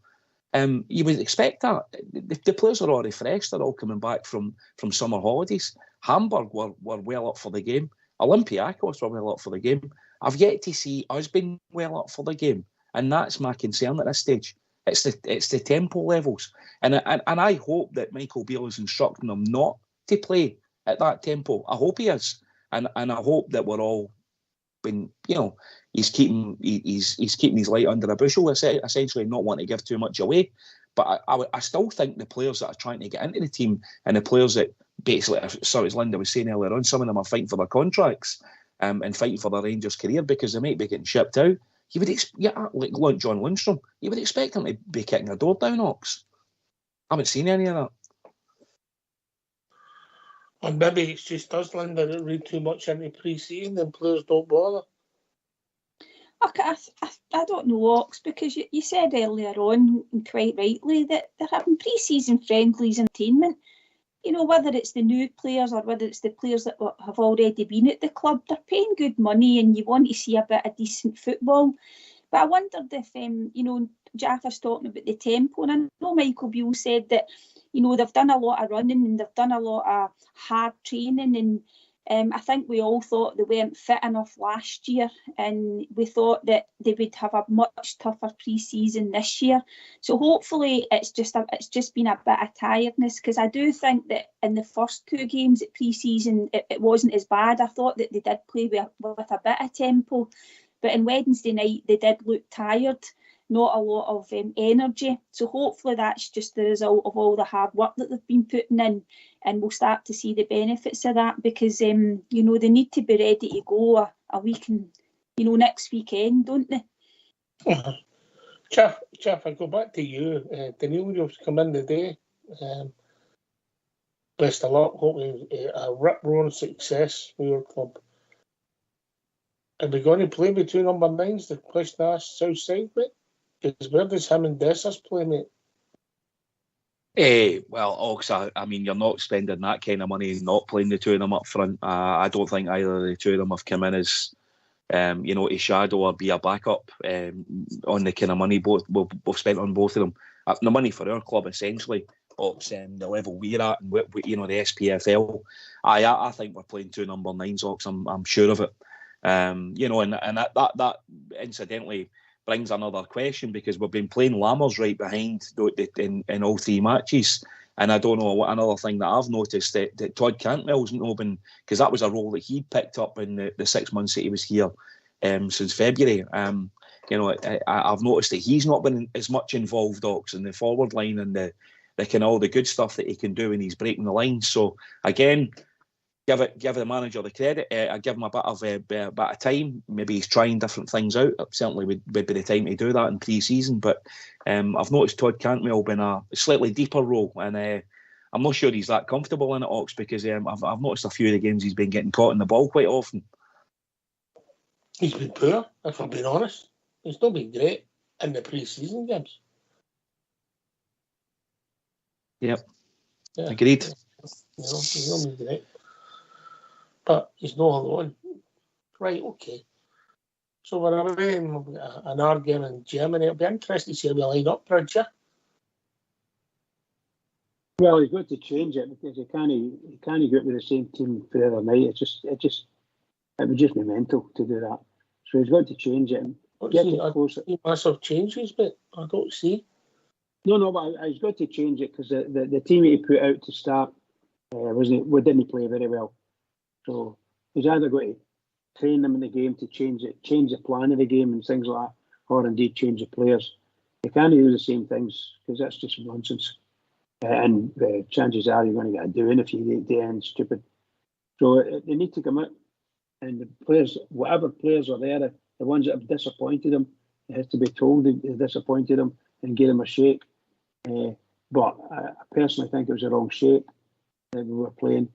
You would expect that. The players are already fresh. They're all coming back from summer holidays. Hamburg were well up for the game. Olympiacos were well up for the game. I've yet to see us being well up for the game, and that's my concern at this stage. It's the tempo levels, and I hope that Michael Beale is instructing them not to play at that tempo. I hope he is, and I hope that we're all been, he's keeping his light under a bushel, essentially not wanting to give too much away. But I still think the players that are trying to get into the team and the players that basically, so as Linda was saying earlier on, some of them are fighting for their contracts and fighting for their Rangers career because they might be getting shipped out. You would like John Lundstrom, you would expect him to be kicking a door down, Ox. I haven't seen any of that. And maybe it's just us, Linda, that read too much into pre-season and players don't bother. Okay, I don't know, Ox, because you said earlier on, and quite rightly, that they're having pre-season friendlies entertainment. Whether it's the new players or whether it's the players that have already been at the club, they're paying good money and you want to see a bit of decent football. But I wondered if, Jaffa's talking about the tempo, and I know Michael Beale said that, they've done a lot of running and they've done a lot of hard training, and I think we all thought they weren't fit enough last year, and we thought that they would have a much tougher pre-season this year. So hopefully it's just been a bit of tiredness, because I do think that in the first two games at pre-season it wasn't as bad. I thought that they did play with a bit of tempo, but on Wednesday night they did look tired. Not a lot of energy. So hopefully that's just the result of all the hard work that they've been putting in, and we'll start to see the benefits of that, because they need to be ready to go a week and next weekend, don't they? Chaff, I go back to you. Danielio's come in today. Best of luck. Hopefully a rip-roaring success for your club. Are we going to play with two number 9s? The question I asked south side, mate? Because where does him and Dessers play, mate? Well, Ox, I mean, you're not spending that kind of money not playing the two of them up front. I don't think either of the two of them have come in as, to shadow or be a backup on the kind of money we've spent on both of them. The money for our club, essentially, Ox, the level we're at, and the SPFL. I think we're playing two number 9s, Ox. I'm sure of it. And that incidentally brings another question, because we've been playing Lammers right behind in all three matches, and I don't know what another thing that I've noticed that Todd Cantwell's not been, because that was a role that he picked up in the 6 months that he was here since February. I've noticed that he's not been as much involved, Ox, in the forward line and the kind of all the good stuff that he can do when he's breaking the lines. So again, give the manager the credit. I give him a bit of time. Maybe he's trying different things out. It certainly would be the time to do that in pre-season. But I've noticed Todd Cantwell been a slightly deeper role, and I'm not sure he's that comfortable in it, Ox, because I've noticed a few of the games he's been getting caught in the ball quite often. He's been poor, if I'm being honest. He's not been great in the pre-season games. Yep. Yeah. Agreed. He's not been great. But he's not alone. Right, okay. So we're away in an argument in Germany. It'll be interesting to see how we line up, Bridger. Well, he's got to change it, because he can't go out with the same team for the other night. It would just be mental to do that. So he's got to change it and get it closer. Massive changes, but I don't see. No, but he's got to change it, because the team he put out to start didn't play very well. So he's either got to train them in the game to change the plan of the game and things like that, or indeed change the players. They can't do the same things, because that's just nonsense. And the chances are you're going to get a doing if you do anything stupid. So they need to come out, and the players, whatever players are there, the ones that have disappointed them, it has to be told they disappointed them and give them a shake. But I personally think it was the wrong shape that we were playing.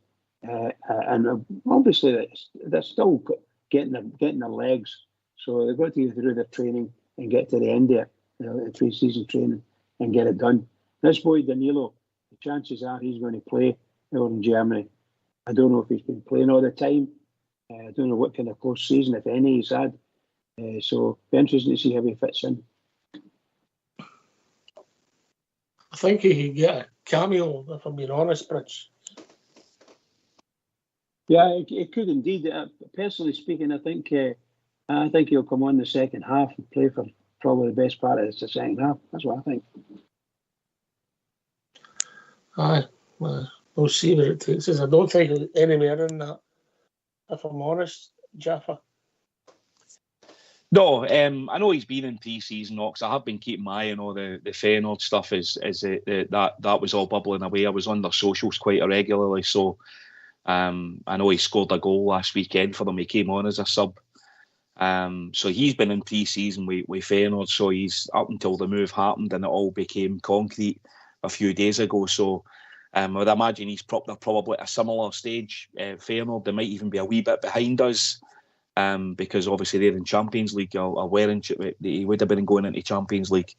And obviously they're still getting their legs, so they've got to go through their training and get to the end of it, the pre-season training, and get it done. This boy Danilo, the chances are he's going to play over in Germany, I don't know if he's been playing all the time. I don't know what kind of close season, if any, he's had. So be interesting to see how he fits in. I think he could get a cameo, if I'm being honest, Bridge. Yeah, it could indeed. Personally speaking, I think he'll come on the second half and play for probably the best part of the second half. That's what I think. Aye, we'll see where it takes us. I don't think it's anywhere in that, if I'm honest, Jaffa. No, I know he's been in pre-season, Ox. I have been keeping my eye on all the Feyenoord stuff. That was all bubbling away. I was on their socials quite regularly, so I know he scored a goal last weekend for them. He came on as a sub. So he's been in pre-season with Feyenoord, so he's up until the move happened and it all became concrete a few days ago. So I would imagine he's probably at a similar stage. Feyenoord, they might even be a wee bit behind us because obviously they're in Champions League. He would have been going into Champions League.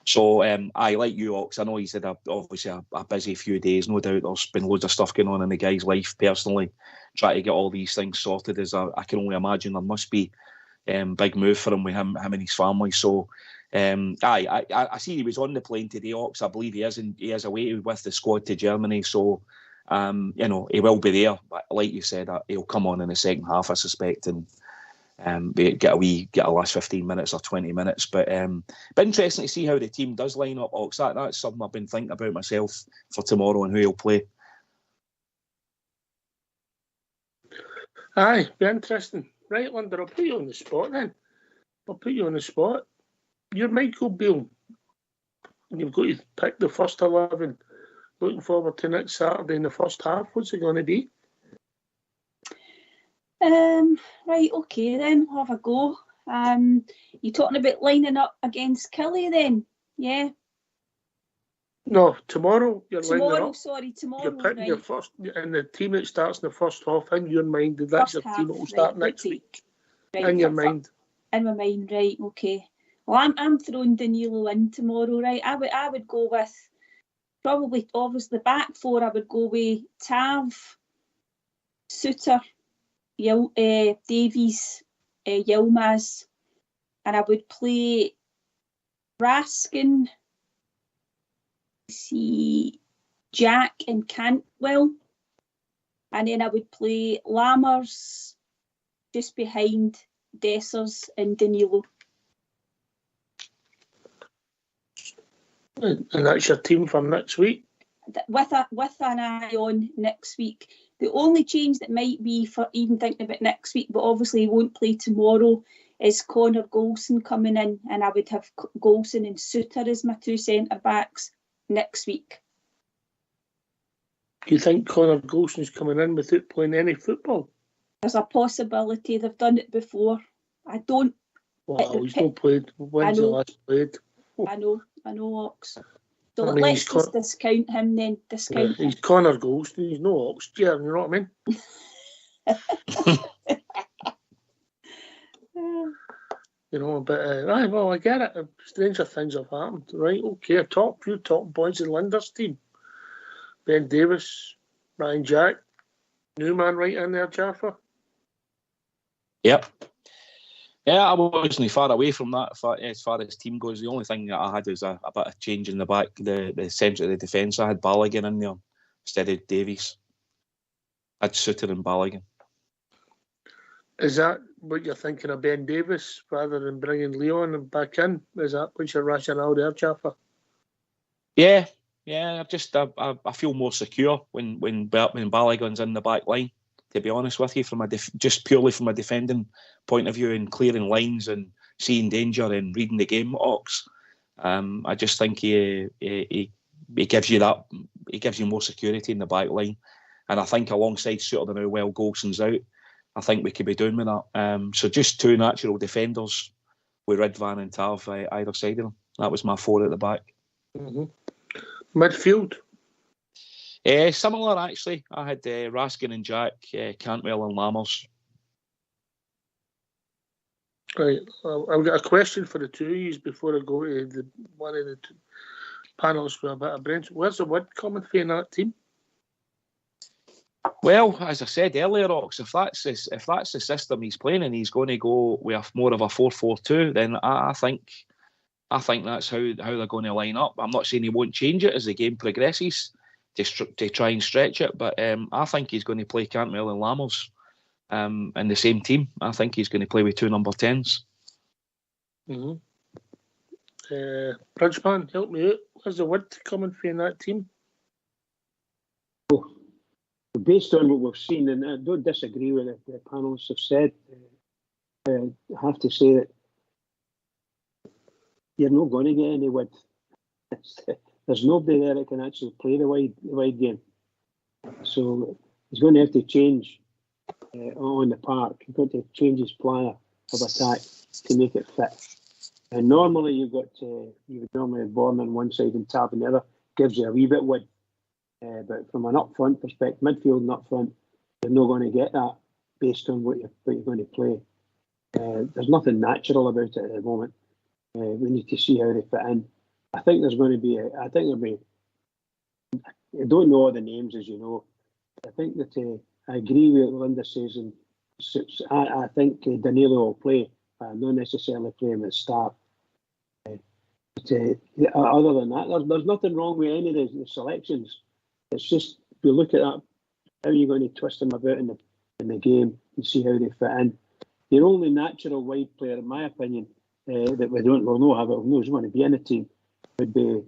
So I like you, Ox. I know he's had obviously a busy few days. No doubt there's been loads of stuff going on in the guy's life personally. Trying to get all these things sorted, as I can only imagine there must be big move for him with him and his family. So I see he was on the plane today, Ox. I believe he is away with the squad to Germany. So he will be there. But like you said, he'll come on in the second half, I suspect, and get a last 15 minutes or 20 minutes. But interesting to see how the team does line up, Ox. That's something I've been thinking about myself for tomorrow and who he'll play. Aye, be interesting. Right, Linder, I'll put you on the spot then. You're Michael Beale. You've got to pick the first 11. Looking forward to next Saturday in the first half. What's it going to be? Right, okay then, we'll have a go. You talking about lining up against Kelly then? Yeah. No, tomorrow you're lining up. Tomorrow. You're picking right. your first, and the team that starts in the first half in your mind. That's your team that will start next week. Right, in your mind. In my mind, right? Okay. Well, I'm throwing Danilo in tomorrow, right? I would go with probably obviously the back four. I would go with Tav, Suter, Davies, Yilmaz, and I would play Raskin, Jack and Cantwell, and then I would play Lammers just behind Dessers and Danilo. And that's your team for next week? With an eye on next week. The only change that might be for even thinking about next week, but obviously he won't play tomorrow, is Connor Golson coming in, and I would have Golson and Suter as my two centre-backs next week. Do you think Connor Golson's coming in without playing any football? There's a possibility. They've done it before. I don't... Well, he's not played. When's he last played? I know, Ox. So let's just discount him then. Discount him. He's Connor Golston. He's no Oxford, you know what I mean? But I get it. Stranger things have happened, right? Okay, a few top boys in Linder's team. Ben Davis, Ryan Jack, Newman right in there, Jaffa. Yep. Yeah, I wasn't far away from that as far as team goes. The only thing that I had was a bit of change in the back, the centre of the defence. I had Balogun in there instead of Davies. I had Suter and Balogun. Is that what you're thinking of, Ben Davis, rather than bringing Leon back in? Is that what's your rationale there, Jaffa? Yeah. I feel more secure when Balogun's in the back line, to be honest with you, just purely from a defending point of view and clearing lines and seeing danger and reading the game, Ox. I just think he gives you that. He gives you more security in the back line, and I think alongside Suter and how well Golson's out, I think we could be doing with that. So just two natural defenders with Ridvan and Tav either side of them. That was my four at the back. Mm-hmm. Midfield. Similar actually. I had Raskin and Jack, Cantwell and Lammers. Right, I've got a question for the two of you before I go to one of the two panels with a bit of brains. Where's the wood coming from in that team? Well, as I said earlier, Ox, if that's the system he's playing and he's going to go with more of a 4-4-2, then I think that's how they're going to line up. I'm not saying he won't change it as the game progresses to try and stretch it, but I think he's going to play Cantwell and Lammers in the same team. I think he's going to play with 2 number 10s. Mm-hmm. Bridgeman, help me out. Where's the width coming from in that team? Based on what we've seen, and I don't disagree with it, the panelists have said, I have to say that you're not going to get any width. There's nobody there that can actually play the wide game. So he's going to have to change on the park. He's got to change his plan of attack to make it fit. And normally you would normally have Bourne on one side and Tab on the other, gives you a wee bit width. But from an up front perspective, midfield and up front, you're not going to get that based on what you're going to play. There's nothing natural about it at the moment. We need to see how they fit in. I think there's going to be. I don't know all the names, as you know. I think that I agree with what Linda says, and I think Danilo will play, not necessarily play him at start. But other than that, there's nothing wrong with any of the selections. It's just if you look at that, how are you going to twist them about in the game and see how they fit in. The only natural wide player, in my opinion, that we'll know is going to be in the team would be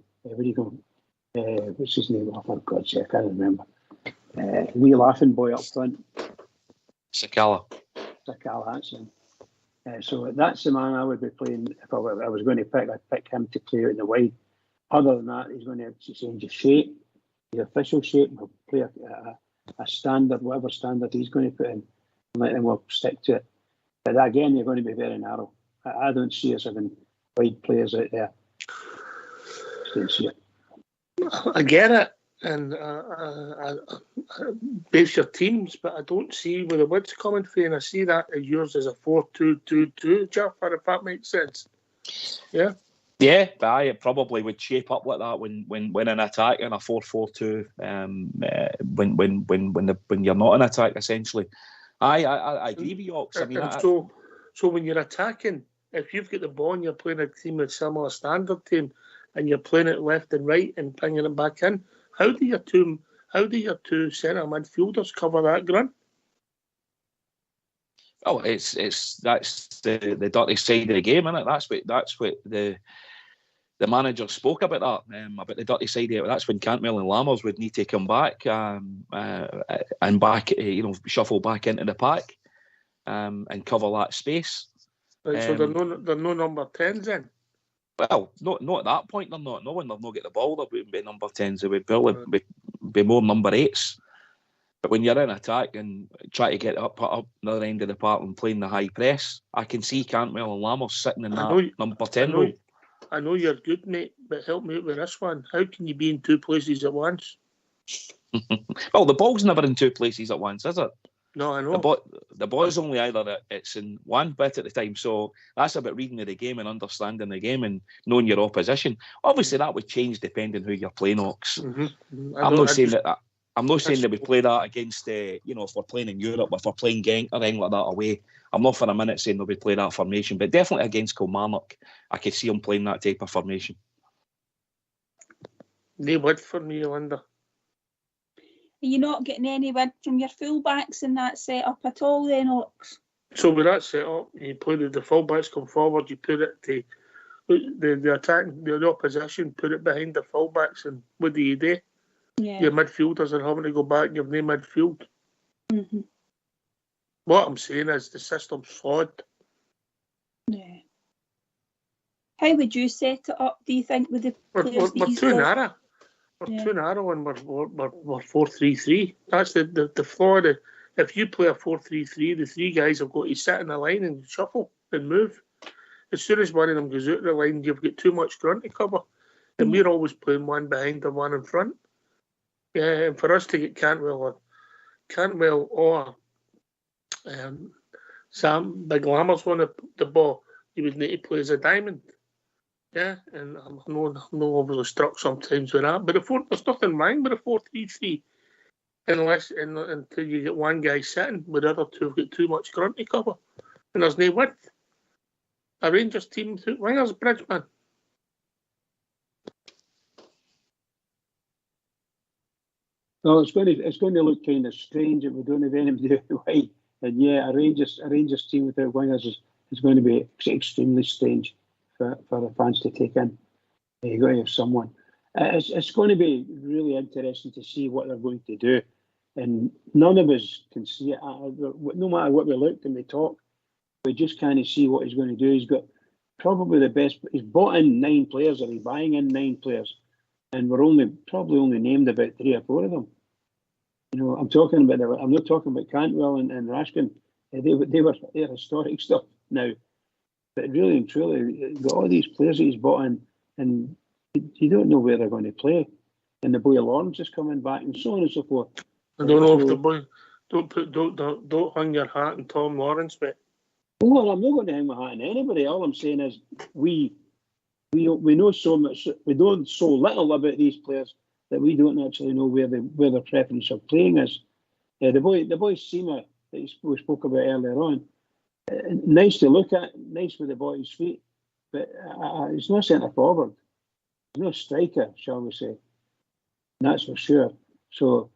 what's his name? Oh, for God's sake, I can't remember. Wee laughing boy up front. Sakala, that's him. So that's the man I would be playing if I was going to pick. I'd pick him to play out in the wide. Other than that, he's going to have to change his shape, his official shape. He'll play a standard, whatever standard he's going to put in, and we'll stick to it. But again, you're going to be very narrow. I don't see us having wide players out there. Just don't see it. I get it, and I base your teams, but I don't see where the width's coming from. And I see that as yours as a 4-2-2-2, Jaffa, if that makes sense. Yeah. Yeah, but it probably would shape up like that when an attack in a 4-4-2. When you're not in attack, essentially. I agree with you, Ox. I mean, so when you're attacking, if you've got the ball and you're playing a team with similar standard team, and you're playing it left and right and bringing it back in, how do your two centre midfielders cover that ground? Oh, that's the dirty side of the game, isn't it? That's what the manager spoke about about the dirty side of it. That's when Cantwell and Lammers would need to come back and back, shuffle back into the pack and cover that space. Right, so they're no number 10s then. Well, not at that point. They're not. No, when they've not get the ball, they wouldn't be number 10s. They would probably be more number 8s. But when you're in attack and try to get up the other end of the park and playing the high press, I can see Cantwell and Lammers sitting in that number 10 role. I know you're good, mate, but help me out with this one. How can you be in two places at once? Well, the ball's never in two places at once, is it? No, I know. The ball's only either it's in one bit at the time. So that's about reading of the game and understanding the game and knowing your opposition. Obviously, that would change depending who you're playing, Ox. Mm-hmm. I'm not saying that we play that against, if we're playing in Europe, if we're playing Genk or anything like that away. I'm not for a minute saying that we play that formation, but definitely against Kilmarnock, I could see them playing that type of formation. They would for me, Linda. Are you not getting any win from your fullbacks in that setup at all then, Ox? So with that setup, you play the fullbacks come forward, you put it to the attack, the opposition, put it behind the fullbacks, and what do you do? Yeah. Your midfielders are having to go back and you've no midfield. Mm-hmm. What I'm saying is the system's flawed. Yeah. How would you set it up, do you think, with the players we're too narrow. We're too narrow and we're 4-3-3. That's the flaw. If you play a 4-3-3, the three guys have got to sit in a line and shuffle and move. As soon as one of them goes out of the line, you've got too much ground to cover. And we're always playing one behind and one in front. Yeah, and for us to get Cantwell or Sam Big Lammers on the ball, you would need to play as a diamond. Yeah, and I'm not overly struck sometimes with that. But there's nothing wrong with a 4-3-3. until you get one guy sitting, where the other two have got too much ground to cover. And there's no width. A Rangers team without wingers, Bridgman. Well, it's going to look kind of strange if we don't have anybody away. And yeah, a Rangers team without wingers is going to be extremely strange for the fans to take in. You've got to have someone. It's going to be really interesting to see what they're going to do. And none of us can see it. No matter what we look and we talk, we just can't see what he's going to do. He's got probably the best. He's bought in 9 players, or he's buying in 9 players, and we're probably only named about 3 or 4 of them. You know, I'm not talking about Cantwell and Rashkin. They're historic stuff now. But really and truly, got all these players that he's bought in, and you don't know where they're going to play. And the boy Lawrence is coming back, and so on and so forth. I don't know if the boy don't hang your hat on Tom Lawrence, but well, I'm not going to hang my hat on anybody. All I'm saying is we know so much, we know so little about these players that we don't actually know where their preference of playing is. The boy Seema that we spoke about earlier on, nice to look at, nice with the boy's feet, but he's not centre forward. He's not striker, shall we say? And that's for sure. So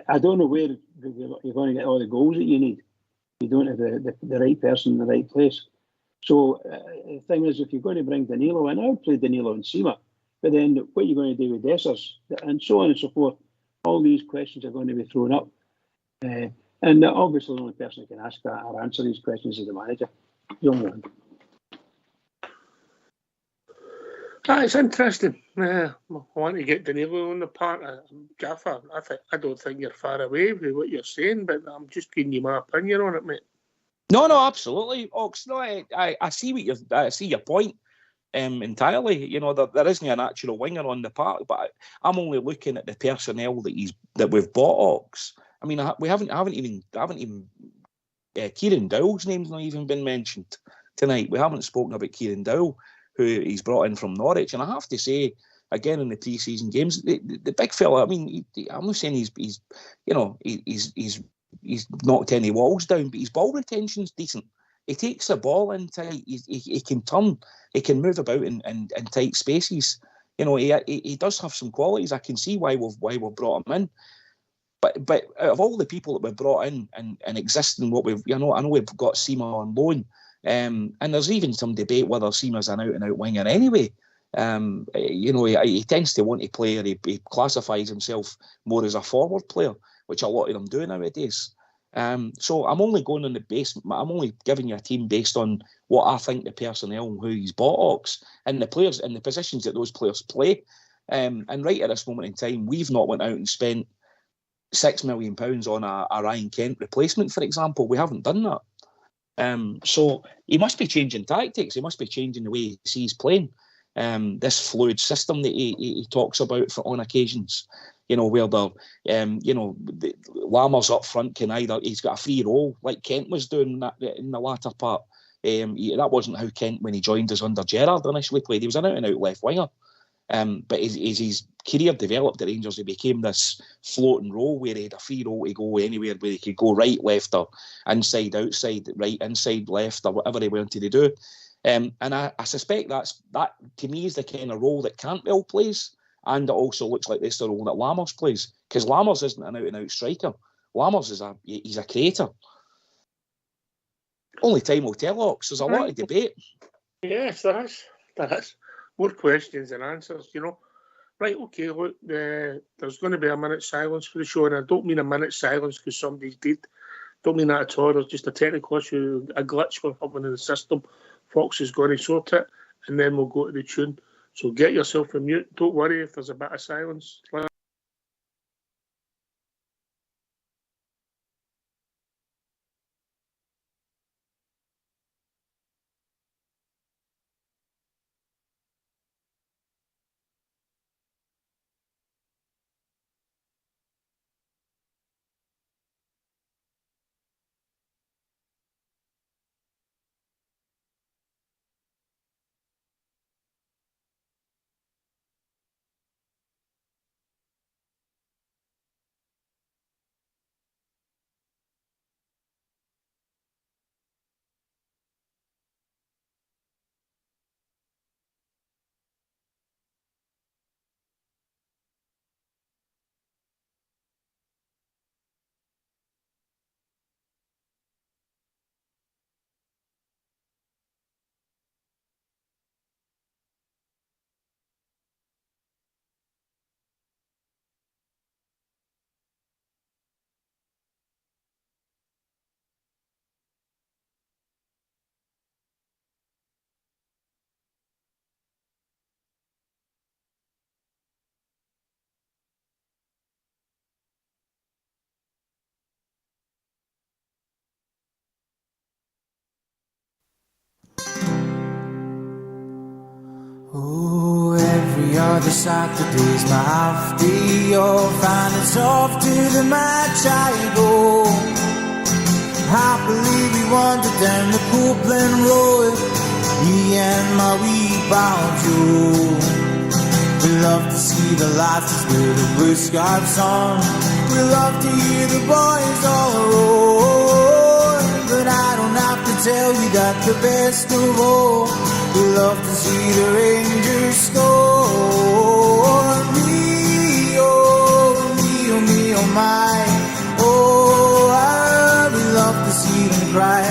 I don't know where you're going to get all the goals that you need. You don't have the right person in the right place. So the thing is, if you're going to bring Danilo in, I would play Danilo and Seema. But then what are you going to do with Dessers? And so on and so forth. All these questions are going to be thrown up. And obviously the only person who can ask that or answer these questions is the manager. The only one. It's interesting. I want to get Danilo on the park. Jaffa, I don't think you're far away with what you're saying, but I'm just giving you my opinion on it, mate. No, absolutely, Ox. No, I see I see your point entirely. You know, there isn't a natural winger on the park, but I'm only looking at the personnel that we've bought, Ox. I mean, we haven't even Kieran Dowell's name's not even been mentioned tonight. We haven't spoken about Kieran Dowell, who he's brought in from Norwich, and I have to say, again in the pre-season games, the big fella. I mean, I'm not saying he's knocked any walls down, but his ball retention's decent. He takes the ball in tight. He can turn. He can move about in tight spaces. You know, he does have some qualities. I can see why we've brought him in. But out of all the people that we've brought in and existing, what we've, I know we've got Seema on loan, and there's even some debate whether Seema's an out-and-out winger anyway. You know, he tends to want to play, or he classifies himself more as a forward player, which a lot of them do nowadays. So I'm only going on the base. I'm only giving you a team based on what I think the personnel and who he's bought, Ox, and the players and the positions that those players play. And right at this moment in time, we've not went out and spent £6 million on a Ryan Kent replacement, for example. We haven't done that. So he must be changing tactics. He must be changing the way he sees playing. This fluid system that he talks about on occasions, you know, where the Lammers up front can he's got a free role like Kent was doing that in the latter part. That wasn't how Kent, when he joined us under Gerrard, initially played. He was an out-and-out left winger. But as his career developed at Rangers, he became this floating role where he had a free role to go anywhere, where he could go right, left, or inside, outside, right, inside, left, or whatever he wanted to do. And I suspect that to me is the kind of role that Cantwell plays, and it also looks like that's the role that Lammers plays, because Lammers isn't an out-and-out striker. Lammers he's a creator. Only time will tell, Ox. There's a lot of debate. Yes, there is. More questions than answers, you know. Right, okay, look, there's going to be a minute's silence for the show, and I don't mean a minute's silence because somebody's dead. Don't mean that at all. There's just a technical issue, a glitch with something in the system. Fox is going to sort it, and then we'll go to the tune. So get yourself on mute. Don't worry if there's a bit of silence. Oh, every other Saturday's my half day off, and it's off to the match I go. Happily we wandered down the Copeland Road, me and my wee pal Joe. We love to see the lasses with the blue scarves on. We love to hear the boys all roar. But I don't have to tell you that the best of all, we love to see the Rangers score. Me, oh my. Oh, we love to see them cry.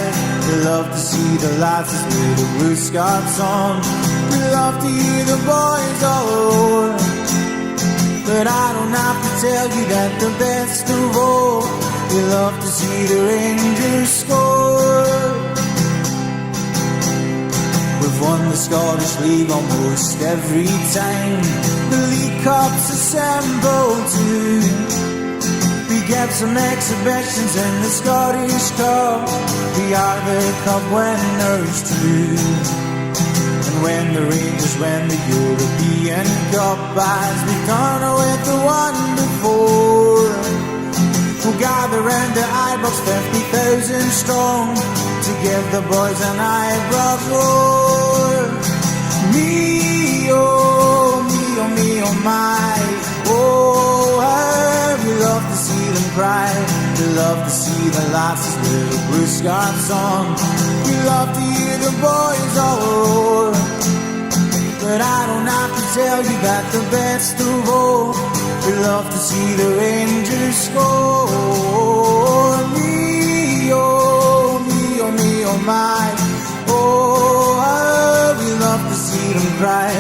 We love to see the lasses with the blue scarves on. We love to hear the boys all roar. But I don't have to tell you that the best of all, we love to see the Rangers score. We've won the Scottish League almost every time the League Cups assemble too. We get some exhibitions in the Scottish Cup. We are the Cup winners too. And when the Rangers win the European Cup, as we've done with the one before, we'll gather round the Ibrox 50,000 strong to give the boys an Ibrox roar. Me, oh my. Oh, we love to see them cry. We love to see the lasses with the blue scarves on. We love to hear the boys all roar. But I don't have to tell you that the best of all, we love to see the Rangers score. Me, oh my. Oh, we love to see them cry.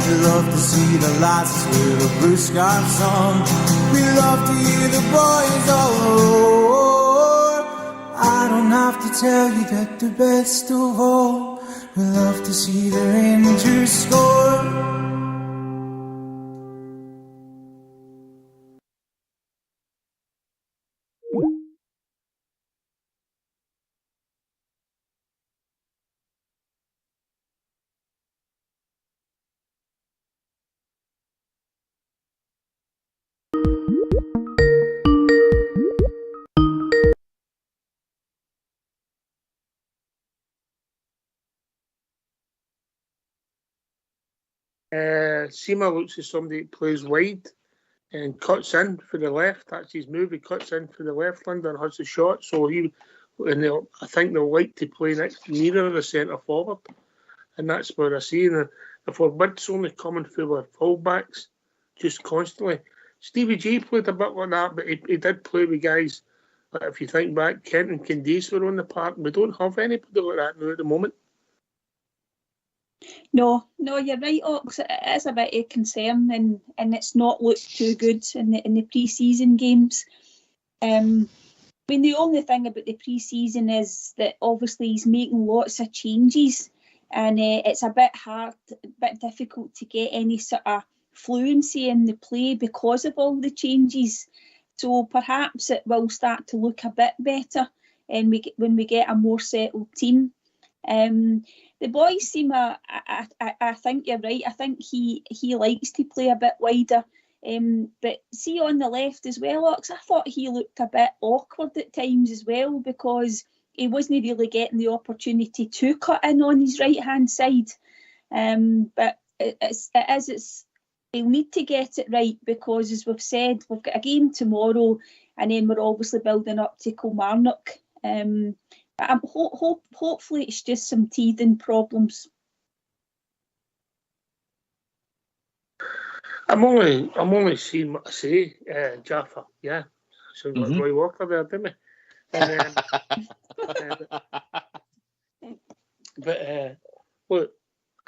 We love to see the lasses with the blue scarves on. We love to hear the boys all roar. I don't have to tell you that the best of all, we love to see the Rangers score. Seema looks as somebody that plays wide and cuts in for the left. That's his move. He cuts in for the left winger and has the shot. So I think they'll like to play nearer the centre forward, and that's what I see. And if our bid's only coming through our fullbacks just constantly, Stevie G played a bit like that, but he did play with guys. If you think back, Kent and Candice were on the park. We don't have anybody like that now at the moment. No, you're right, Ox. It is a bit of concern, and it's not looked too good in the pre-season games. I mean, the only thing about the pre-season is that obviously he's making lots of changes, and it's a bit hard, a bit difficult to get any sort of fluency in the play because of all the changes. So perhaps it will start to look a bit better, and when we get a more settled team. The boys seem, I think you're right. I think he likes to play a bit wider. But see on the left as well, Ox, I thought he looked a bit awkward at times as well, because he wasn't really getting the opportunity to cut in on his right-hand side. But he'll need to get it right, because as we've said, we've got a game tomorrow, and then we're obviously building up to Kilmarnock. Hopefully it's just some teething problems. I'm only seeing what I say, Jaffa. Yeah, sounds like Roy Walker there, didn't he? But look,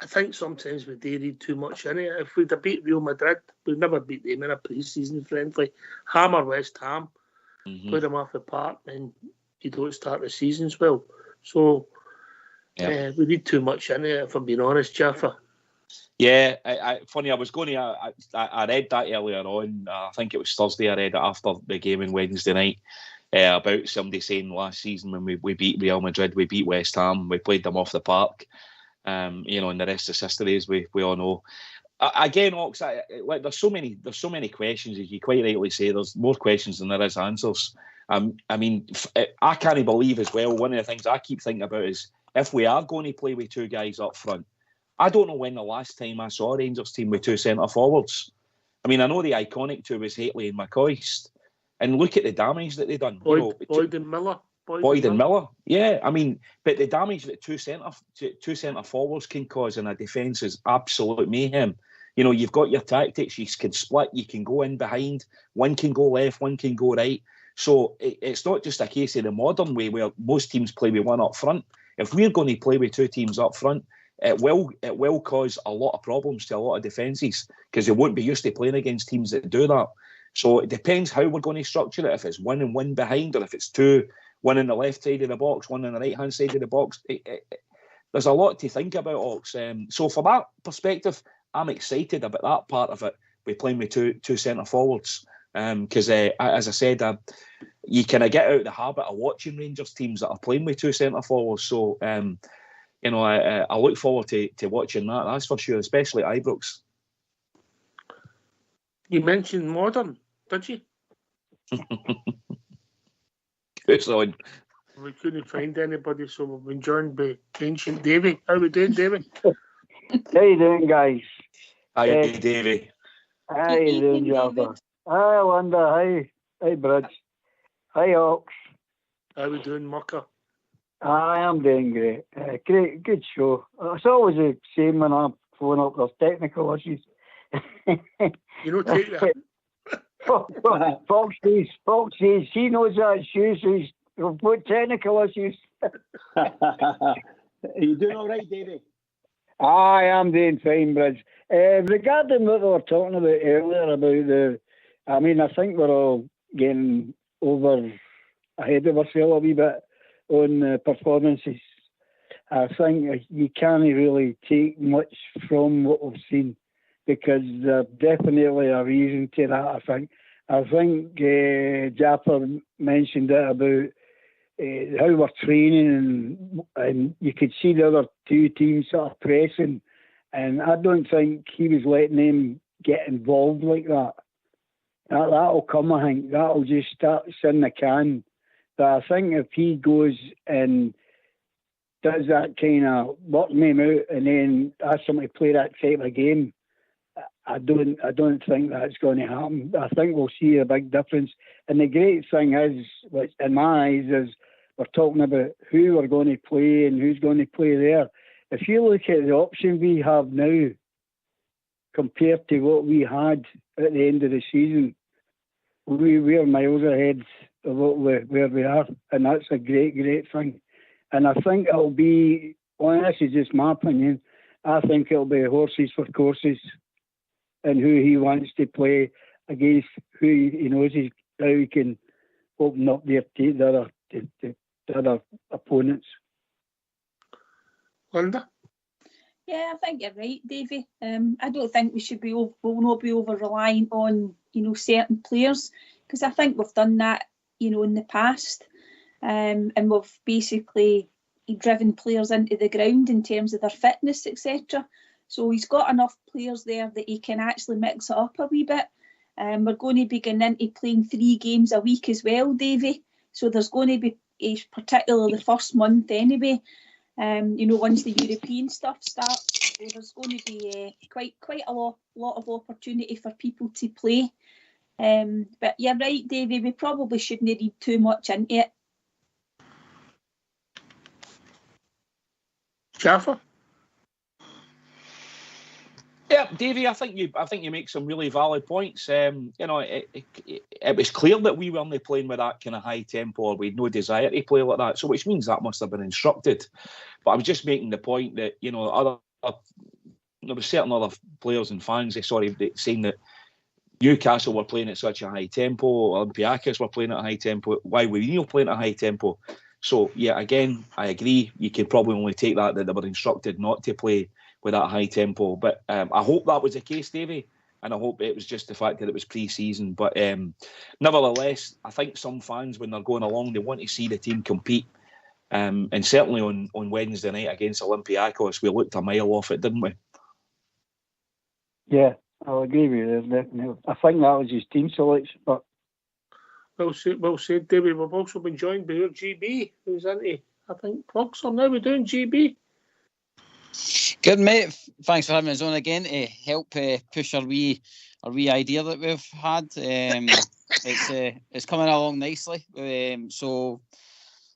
I think sometimes we do read too much in it. If we'd have beat Real Madrid, we'd never beat them in a pre-season friendly. Hammer West Ham, put them off the park, and you don't start the seasons well. So we read too much in it, if I'm being honest, Jaffa. Yeah, funny, I was going to, I read that earlier on. I think it was Thursday. I read it after the game on Wednesday night about somebody saying last season when we beat Real Madrid, we beat West Ham, we played them off the park. And the rest is history, as we all know. Again, Ox, there's so many questions, as you quite rightly say. There's more questions than there is answers. I can't believe as well. One of the things I keep thinking about is if we are going to play with two guys up front. I don't know when the last time I saw a Rangers team with two centre forwards. I know the iconic two was Hateley and McCoist, and look at the damage that they've done. Boyd and Miller. Boyd and Miller. Yeah, but the damage that two centre forwards can cause in a defence is absolute mayhem. You've got your tactics. You can split. You can go in behind. One can go left. One can go right. So it's not just a case of the modern way where most teams play with one up front. If we're going to play with two teams up front, it will cause a lot of problems to a lot of defences because they won't be used to playing against teams that do that. So it depends how we're going to structure it. If it's one and one behind, or if it's two, one on the left side of the box, one on the right hand side of the box. There's a lot to think about, Ox. So from that perspective, I'm excited about that part of it. We're playing with two centre forwards because, as I said, you kind of get out of the habit of watching Rangers teams that are playing with two centre forwards. So. I look forward to watching that. That's for sure, especially at Ibrox. You mentioned modern, did you? Who's on? We couldn't find anybody, so we've been joined by ancient Davy. How are we doing, Davy? How you doing, guys? How you doing, Davy? How you doing, Jaffa? Hi, Linda. Hi, Bridge. Hi, Ox. How we doing, Mucker? I am doing great. Great, good show. It's always the same when I'm phone up. There's technical issues. Take that. Fox says he knows that shoes. So he's got technical issues. Are you doing all right, Davey? I am doing fine, Bridge. Regarding what we were talking about earlier about I think we're all getting over ahead of ourselves a wee bit on performances. I think you can't really take much from what we've seen because there's definitely a reason to that, I think Jaffa mentioned it about how we're training and you could see the other two teams sort of pressing, and I don't think he was letting them get involved like that. That'll come, I think. That'll just start in the can. But I think if he goes and does that kind of work him out and then asks him to play that type of game, I don't think that's going to happen. I think we'll see a big difference. And the great thing is, which in my eyes, is we're talking about who we're going to play and who's going to play there. If you look at the option we have now compared to what we had at the end of the season, we're miles ahead of where we are, and that's a great thing. And I think it'll be, well, this is just my opinion, I think it'll be horses for courses and who he wants to play against, who he knows how he can open up the other opponents. Linda? Yeah, I think you're right, Davey. I don't think we will not be over reliant on certain players, because I think we've done that in the past, and we've basically driven players into the ground in terms of their fitness, etc. So he's got enough players there that he can actually mix it up a wee bit. We're going to be getting into playing 3 games a week as well, Davey. So there's going to be, particularly the first month anyway, once the European stuff starts, there's going to be quite a lot of opportunity for people to play. But you're right, Davey, we probably shouldn't read too much into it. Jaffa? Yeah, Davey, I think you make some really valid points. It was clear that we weren't playing with that kind of high tempo, or we had no desire to play like that. So, which means that must have been instructed. But I was just making the point that there were certain other players and fans, saying that Newcastle were playing at such a high tempo, Olympiacos were playing at a high tempo. Why were we not playing at a high tempo? So, yeah, again, I agree. You can probably only take that they were instructed not to play with that high tempo. But I hope that was the case, Davey, and I hope it was just the fact that it was pre-season. But nevertheless, I think some fans, when they're going along, they want to see the team compete. And certainly on Wednesday night against Olympiacos, we looked a mile off it, didn't we? Yeah, I'll agree with you there, definitely. I think that was his team selection, but Well said, David. We've also been joined by your GB, who's into, I think, Proxor now. We're doing GB. Good, mate. Thanks for having us on again to help push our wee idea that we've had. It's coming along nicely. So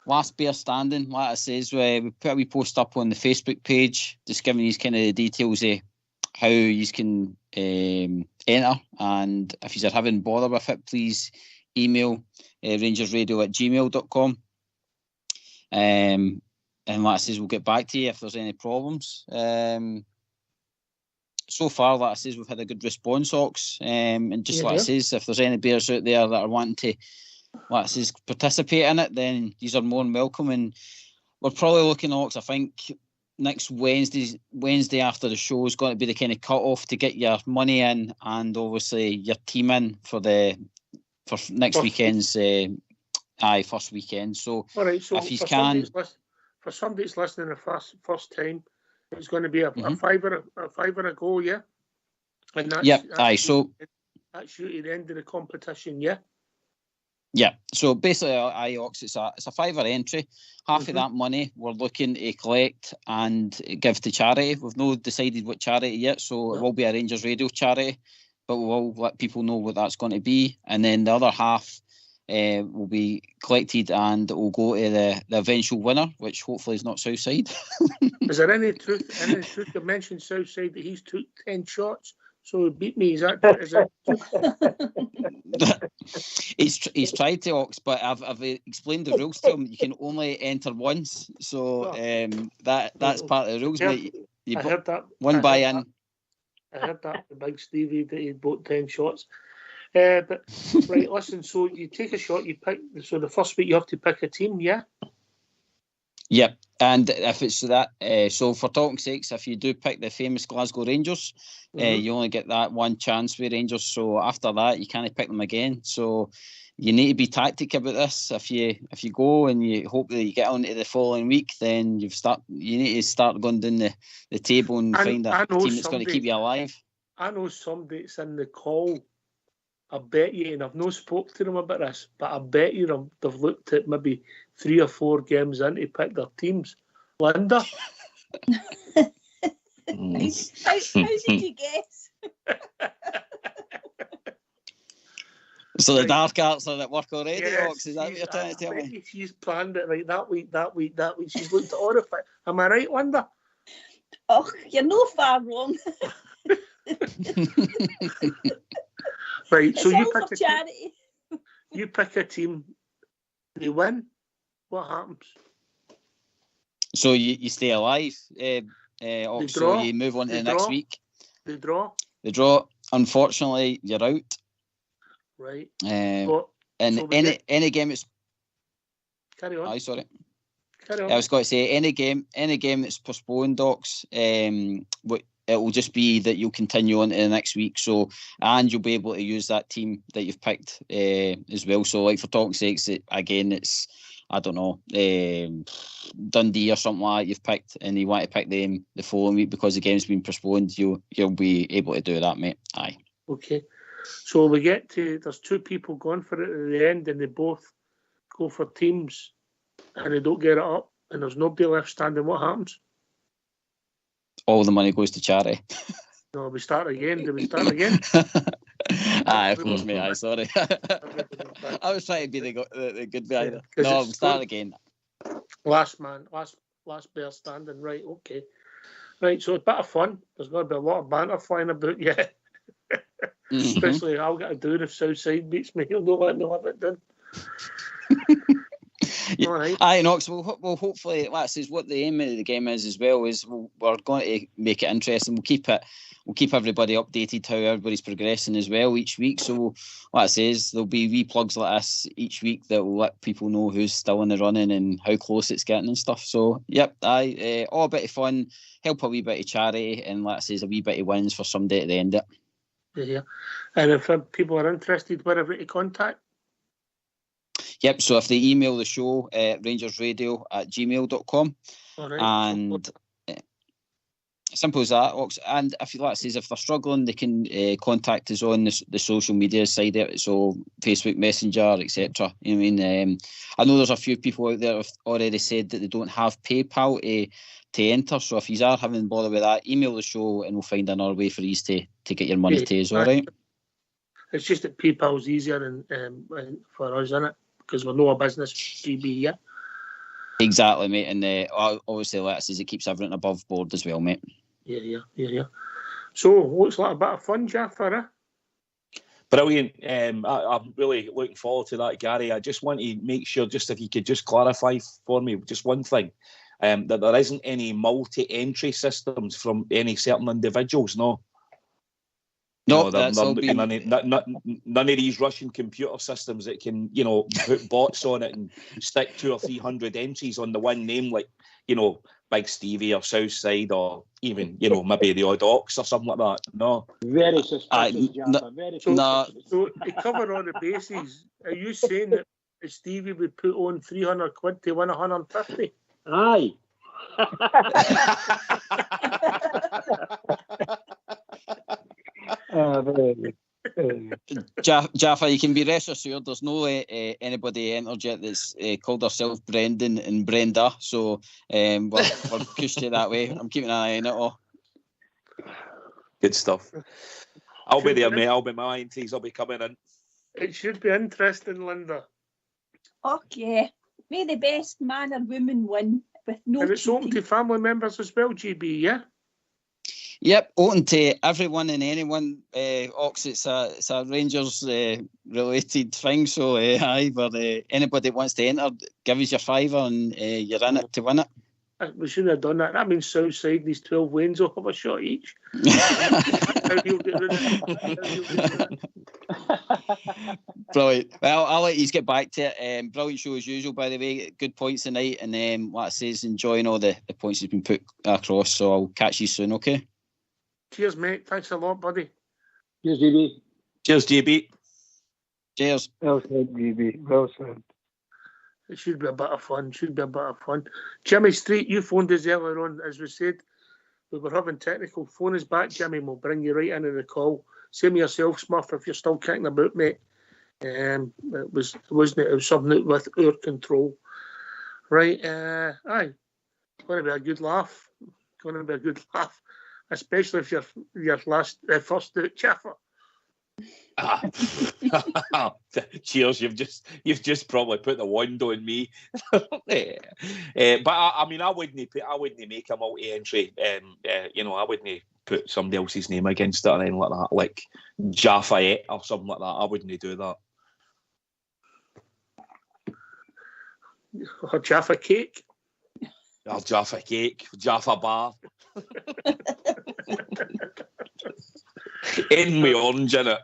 last bear standing, like I says, we put a wee post up on the Facebook page, just giving you kind of the details of how you can enter. And if you're having bother with it, please email rangersradio@gmail.com. And like I says, we'll get back to you if there's any problems. So far, like I says, we've had a good response, Ox. And just like I says, if there's any bears out there that are wanting to, like I says, participate in it, then these are more than welcome. And we're probably looking, Ox, I think next Wednesday after the show is going to be the kind of cut-off to get your money in and obviously your team in for next weekend's first weekend. So, all right, so if you can... For somebody that's listening the first time, it's going to be a fiver a go, yeah? And that's so that's you at the end of the competition, yeah? Yeah, so basically, IOX, it's a fiver entry. Half of that money we're looking to collect and give to charity. We've not decided what charity yet, so it will be a Rangers Radio charity, but we will let people know what that's going to be. And then the other half will be collected and it will go to the eventual winner, which hopefully is not Southside. Is there any truth? You mentioned Southside that he's took 10 shots, so he beat me. Is that he's tried to, Ox, but I've explained the rules to him. You can only enter once, so that's part of the rules, mate. I heard that. One buy-in. I heard that the big Stevie that he'd bought 10 shots. But right, listen. So you take a shot. You pick. So the first week you have to pick a team. Yeah. Yep. And if it's that, so for talking sakes, if you do pick the famous Glasgow Rangers, you only get that one chance with Rangers. So after that, you can't pick them again. So you need to be tactic about this. If you go and you hope that you get on to the following week, then you need to start going down the table and find a team that's going to keep you alive. I know somebody that's in the call. I bet you, and I've no spoke to them about this, but I bet you they've looked at maybe 3 or 4 games in to pick their teams. Linda? How did you guess? So the dark arts are at work already, yes, Ox? Is that what you're trying to tell me? She's planned it right that week. She's looked horrified. Am I right, Linda? Oh, you're no far wrong. Right, so you pick a team, they win, what happens? So you stay alive, so you move on to the next week. The draw, unfortunately, you're out. Right. And any game it's... Carry on. Sorry. Carry on. I was going to say, any game that's postponed, Docs, it will just be that you'll continue on to the next week. So, and you'll be able to use that team that you've picked as well. So, like for talking sakes, it's I don't know, Dundee or something like that you've picked, and you want to pick them the following week because the game's been postponed. You'll be able to do that, mate. Aye. Okay. So we get to there's 2 people going for it at the end, and they both go for teams, and they don't get it up, and there's nobody left standing. What happens? All the money goes to charity. No, we start again. Do we start again? Aye, of course, mate. Aye, sorry. I was trying to be the good guy. No, we'll start again. Last bear standing. Right, okay. Right, so it's a bit of fun. There's going to be a lot of banter flying about, yeah. Especially I'll get to do if Southside beats me. He'll not let me have it done. All right. Aye, Knox. Well, hopefully, that says what the aim of the game is as well. Is we're going to make it interesting. We'll keep everybody updated how everybody's progressing as well each week. So, like I says, there'll be wee plugs like this each week that will let people know who's still in the running and how close it's getting and stuff. So, yep, all a bit of fun, help a wee bit of charity, and like I says, a wee bit of wins for somebody at the end of it. Yeah, and if people are interested, wherever to contact. Yep, so if they email the show, rangersradio@gmail.com. All right. And simple as that, Ox. And if you like says, if they're struggling, they can contact us on the social media side of it, so Facebook Messenger, etc. You know what I mean? I know there's a few people out there have already said that they don't have PayPal to enter, so if you are having bother with that, email the show and we'll find another way for you to get your money to us, all right? It's just that PayPal's easier and for us, isn't it? Because we're not a business, GB, yeah? Exactly, mate. And obviously, like I says, it keeps everything above board as well, mate. Yeah. So, looks like a bit of fun, Jaffa, eh? Brilliant. I'm really looking forward to that, Gary. I just want to make sure, just if you could just clarify for me just one thing, that there isn't any multi-entry systems from any certain individuals, no? No, that's none of these Russian computer systems that can, put bots on it and stick 200 or 300 entries on the one name, like, Big Stevie or Southside or even, maybe the odd Ox or something like that. No. Very suspicious, Jaffa. Very suspicious. So to cover all the bases, are you saying that Stevie would put on 300 quid to win 150? Aye. Jaffa, you can be rest assured there's no anybody entered yet that's called herself Brendan and Brenda, so we're pushed it that way. I'm keeping an eye on it all. Good stuff. I'll be there, mate. I'll be my entries. I'll be coming in. It should be interesting, Linda. Okay. May the best man or woman win with no And it's open to family members as well, GB, yeah? Yep, open to everyone and anyone. Ox, it's a Rangers related thing, so aye, but anybody that wants to enter, give us your £5 and you're in it to win it. We shouldn't have done that. That means Southside and these 12 wins will have a shot each. Brilliant. Well, I'll let you get back to it. Brilliant show as usual, by the way. Good points tonight, and like I says, enjoying all the points that's been put across. So I'll catch you soon, okay? Cheers, mate. Thanks a lot, buddy. Cheers, GB. Cheers, GB. Cheers. Well said, GB. Well said. It should be a bit of fun. Jimmy Street, you phoned us earlier on, as we said. We were having technical. Phone us back, Jimmy. We'll bring you right into the call. Same yourself, Smurf, if you're still kicking about, mate. It was something with our control. Right, aye. Going to be a good laugh. Especially if your first out, Jaffa. Cheers! You've just probably put the wand on me. But I mean, I wouldn't make a multi-entry. I wouldn't put somebody else's name against it or anything like that, like Jaffa or something like that. I wouldn't do that. Or Jaffa cake. Or Jaffa cake, Jaffa bar. In me orange in it.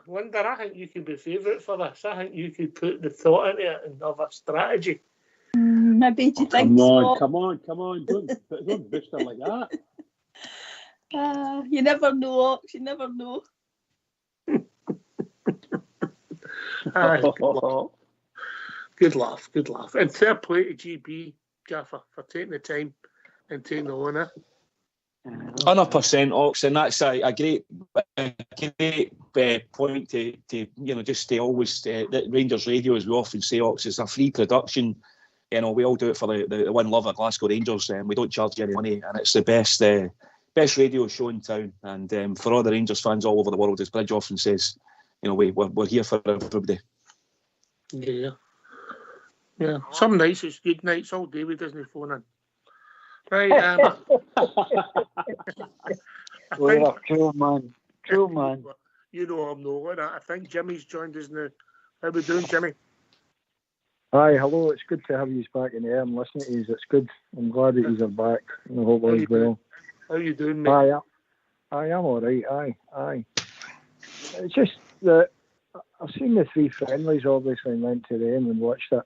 Linda, I think you could be favourite for this. I think you could put the thought into it and have a strategy. Maybe do you think so? Come on. Don't boost her like that. You never know, Ox. You never know. Good laugh. And fair play to GB, Jaffa, for taking the time and taking the honour. 100%, Ox, and that's a great point to just stay always. That Rangers Radio, as we often say, Ox, is a free production. We all do it for the one love of Glasgow Rangers, and we don't charge any money, and it's the best radio show in town. And for all the Rangers fans all over the world, as Bridge often says, we're here for everybody. Yeah. Some nights it's good nights all day. We doesn't phone in. Right. We're a cool man. You know I'm not. I think Jimmy's joined us now. How we doing, Jimmy? Hi, hello. It's good to have you back in the air and listening to you. It's good. I'm glad that you're back. I hope all is well. How you doing, mate? I am all right. Aye. It's just that I've seen the 3 friendlies, obviously, and went to them and watched it.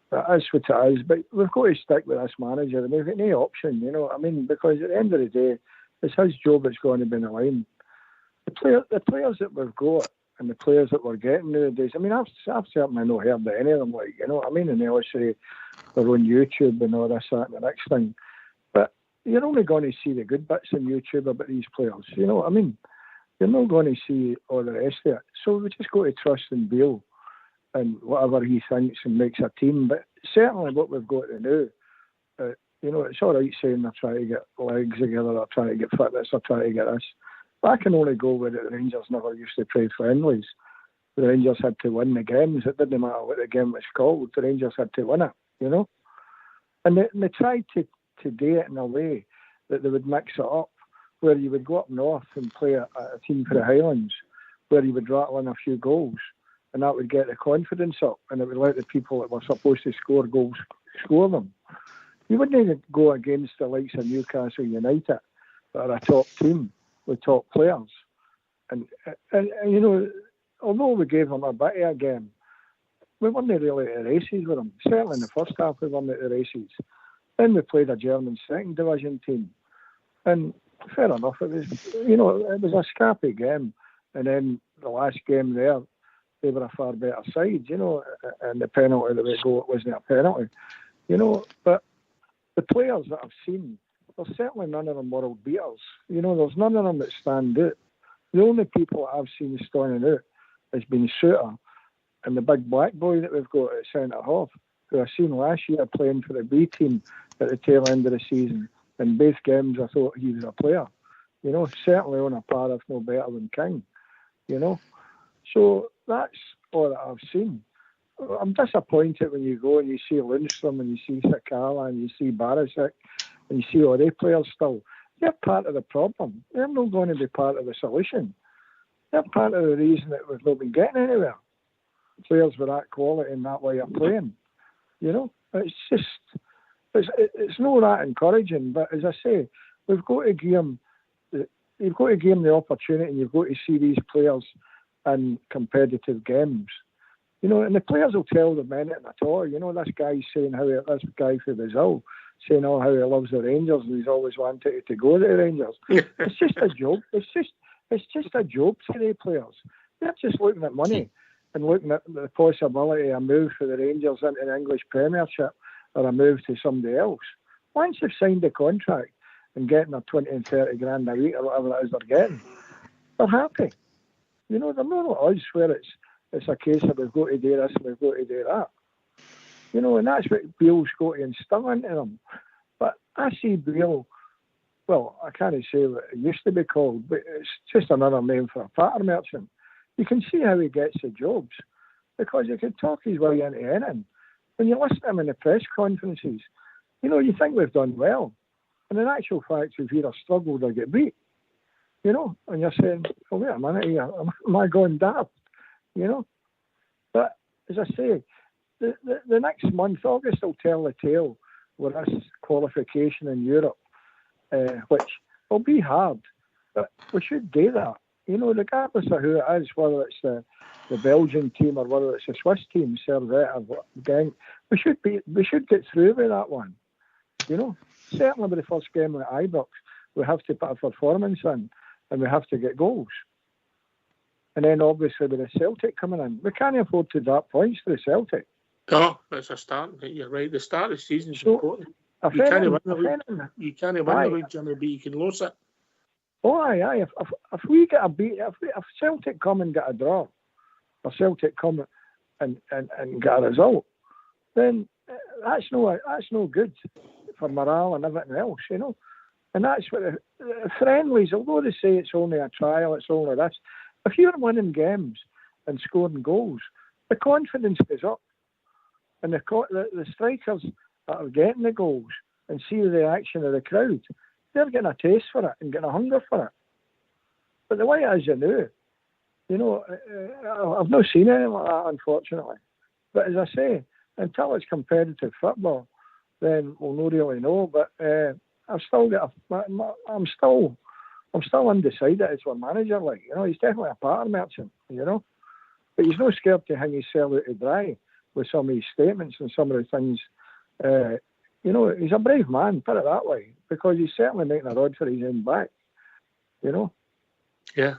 That's what it is, but we've got to stick with this manager, and we've got no option, you know what I mean? Because at the end of the day, it's his job that's going to be in the line. the players that we've got and the players that we're getting nowadays, I mean, I've certainly not heard of any of them, like, you know what I mean? And they always say they're on YouTube and all this, that, and the next thing. But you're only going to see the good bits on YouTube about these players, you know what I mean? You're not going to see all the rest of it. So we just got to trust in Beale and whatever he thinks and makes a team. But certainly what we've got to do, you know, it's all right saying they're trying to get legs together, they're trying to get fitness, they're trying to get this. But I can only go with it. The Rangers never used to play friendlies. The Rangers had to win the games. It didn't matter what the game was called. The Rangers had to win it, you know. And they tried to do it in a way that they would mix it up, where you would go up north and play a team for the Highlands, where you would rattle in a few goals, and that would get the confidence up, and it would let the people that were supposed to score goals score them. You wouldn't even go against the likes of Newcastle United, that are a top team with top players. And you know, although we gave them a bit of a game, we weren't really at the races with them. Certainly in the first half we weren't at the races. Then we played a German second division team. And fair enough, it was a scrappy game. And then the last game there, they were a far better side, you know, and the penalty that we got wasn't a penalty, you know. But the players that I've seen, there's certainly none of them world beaters. You know, there's none of them that stand out. The only people that I've seen standing out has been Suter and the big black boy that we've got at centre half, who I seen last year playing for the B team at the tail end of the season. In both games, I thought he was a player. You know, certainly on a par, if no better than King. You know, so that's all that I've seen. I'm disappointed when you go and you see Lundstrom and you see Sakala and you see Barisic and you see all their players still. They're part of the problem. They're not going to be part of the solution. They're part of the reason that we've not been getting anywhere. Players with that quality and that way of playing. You know, it's just, it's not that encouraging. But as I say, we've got to give them, you've got to give them the opportunity, and you've got to see these players in competitive games. You know, and the players will tell the minute at all. You know, this guy's saying this guy for Brazil saying how he loves the Rangers and he's always wanted to go to the Rangers. It's just a joke. It's just a joke to the players. They're just looking at money and looking at the possibility of a move for the Rangers into the English Premiership or a move to somebody else. Once they've signed the contract and getting their 20 and 30 grand a week or whatever it is they're getting, they're happy. You know, they're not like us where it's a case of we've got to do this and we've got to do that. You know, and that's what Beale's got to instill into them. But I see Beale, well, I can't say what it used to be called, but it's just another name for a patter merchant. You can see how he gets the jobs, because he can talk his way into anything. When you listen to him in the press conferences, you know, you think we've done well. And in actual fact, we've either struggled or get beat. You know, and you're saying, oh, wait a minute here, am I going daft? You know? But as I say, the next month, August will tell the tale with this qualification in Europe, which will be hard, but we should do that. You know, regardless of who it is, whether it's the Belgian team or whether it's the Swiss team, Servette or Genk, we should get through with that one. You know, certainly with the first game with Ibrox, we have to put a performance in and we have to get goals. And then obviously with the Celtic coming in, we can't afford to drop points to the Celtic. No, that's a start. You're right. The start of the season is important. You can't win the league, Jimmy, but you can lose it. Oh, aye. If we get a beat, if Celtic come and get a draw, or Celtic come and get a result, then that's no good for morale and everything else, you know. And that's what the friendlies, although they say it's only a trial, it's only this. If you're winning games and scoring goals, the confidence goes up. And the strikers that are getting the goals and see the reaction of the crowd, they're getting a taste for it and getting a hunger for it. But the way it is you know, I've not seen anything like that, unfortunately. But as I say, until it's competitive football, then we'll not really know. But I'm still undecided as a manager. Like, you know, he's definitely a pattern merchant, you know. But he's not scared to hang his cell out to dry with some of his statements and some of the things. You know, he's a brave man, put it that way, because he's certainly making a rod for his own back, you know. Yeah.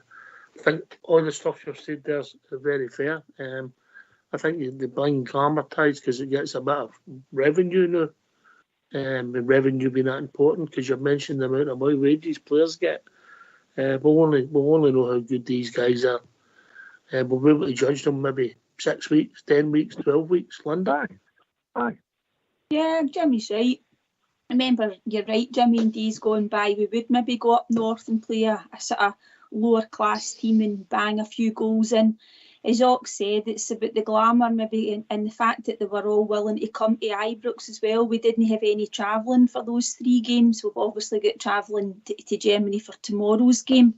I think all the stuff you've said there is very fair. I think the blind dramatise because it gets a bit of revenue now. And revenue being that important because you've mentioned the amount of money wages players get. We'll only know how good these guys are. We'll be able to judge them maybe 6 weeks, 10 weeks, 12 weeks. Linda? Aye. Yeah, Jimmy's right. Remember, you're right, Jimmy, in days going by, we would maybe go up north and play a sort of lower class team and bang a few goals in. As Ox said, it's about the glamour maybe and the fact that they were all willing to come to Ibrox as well. We didn't have any travelling for those 3 games. We've obviously got travelling to Germany for tomorrow's game.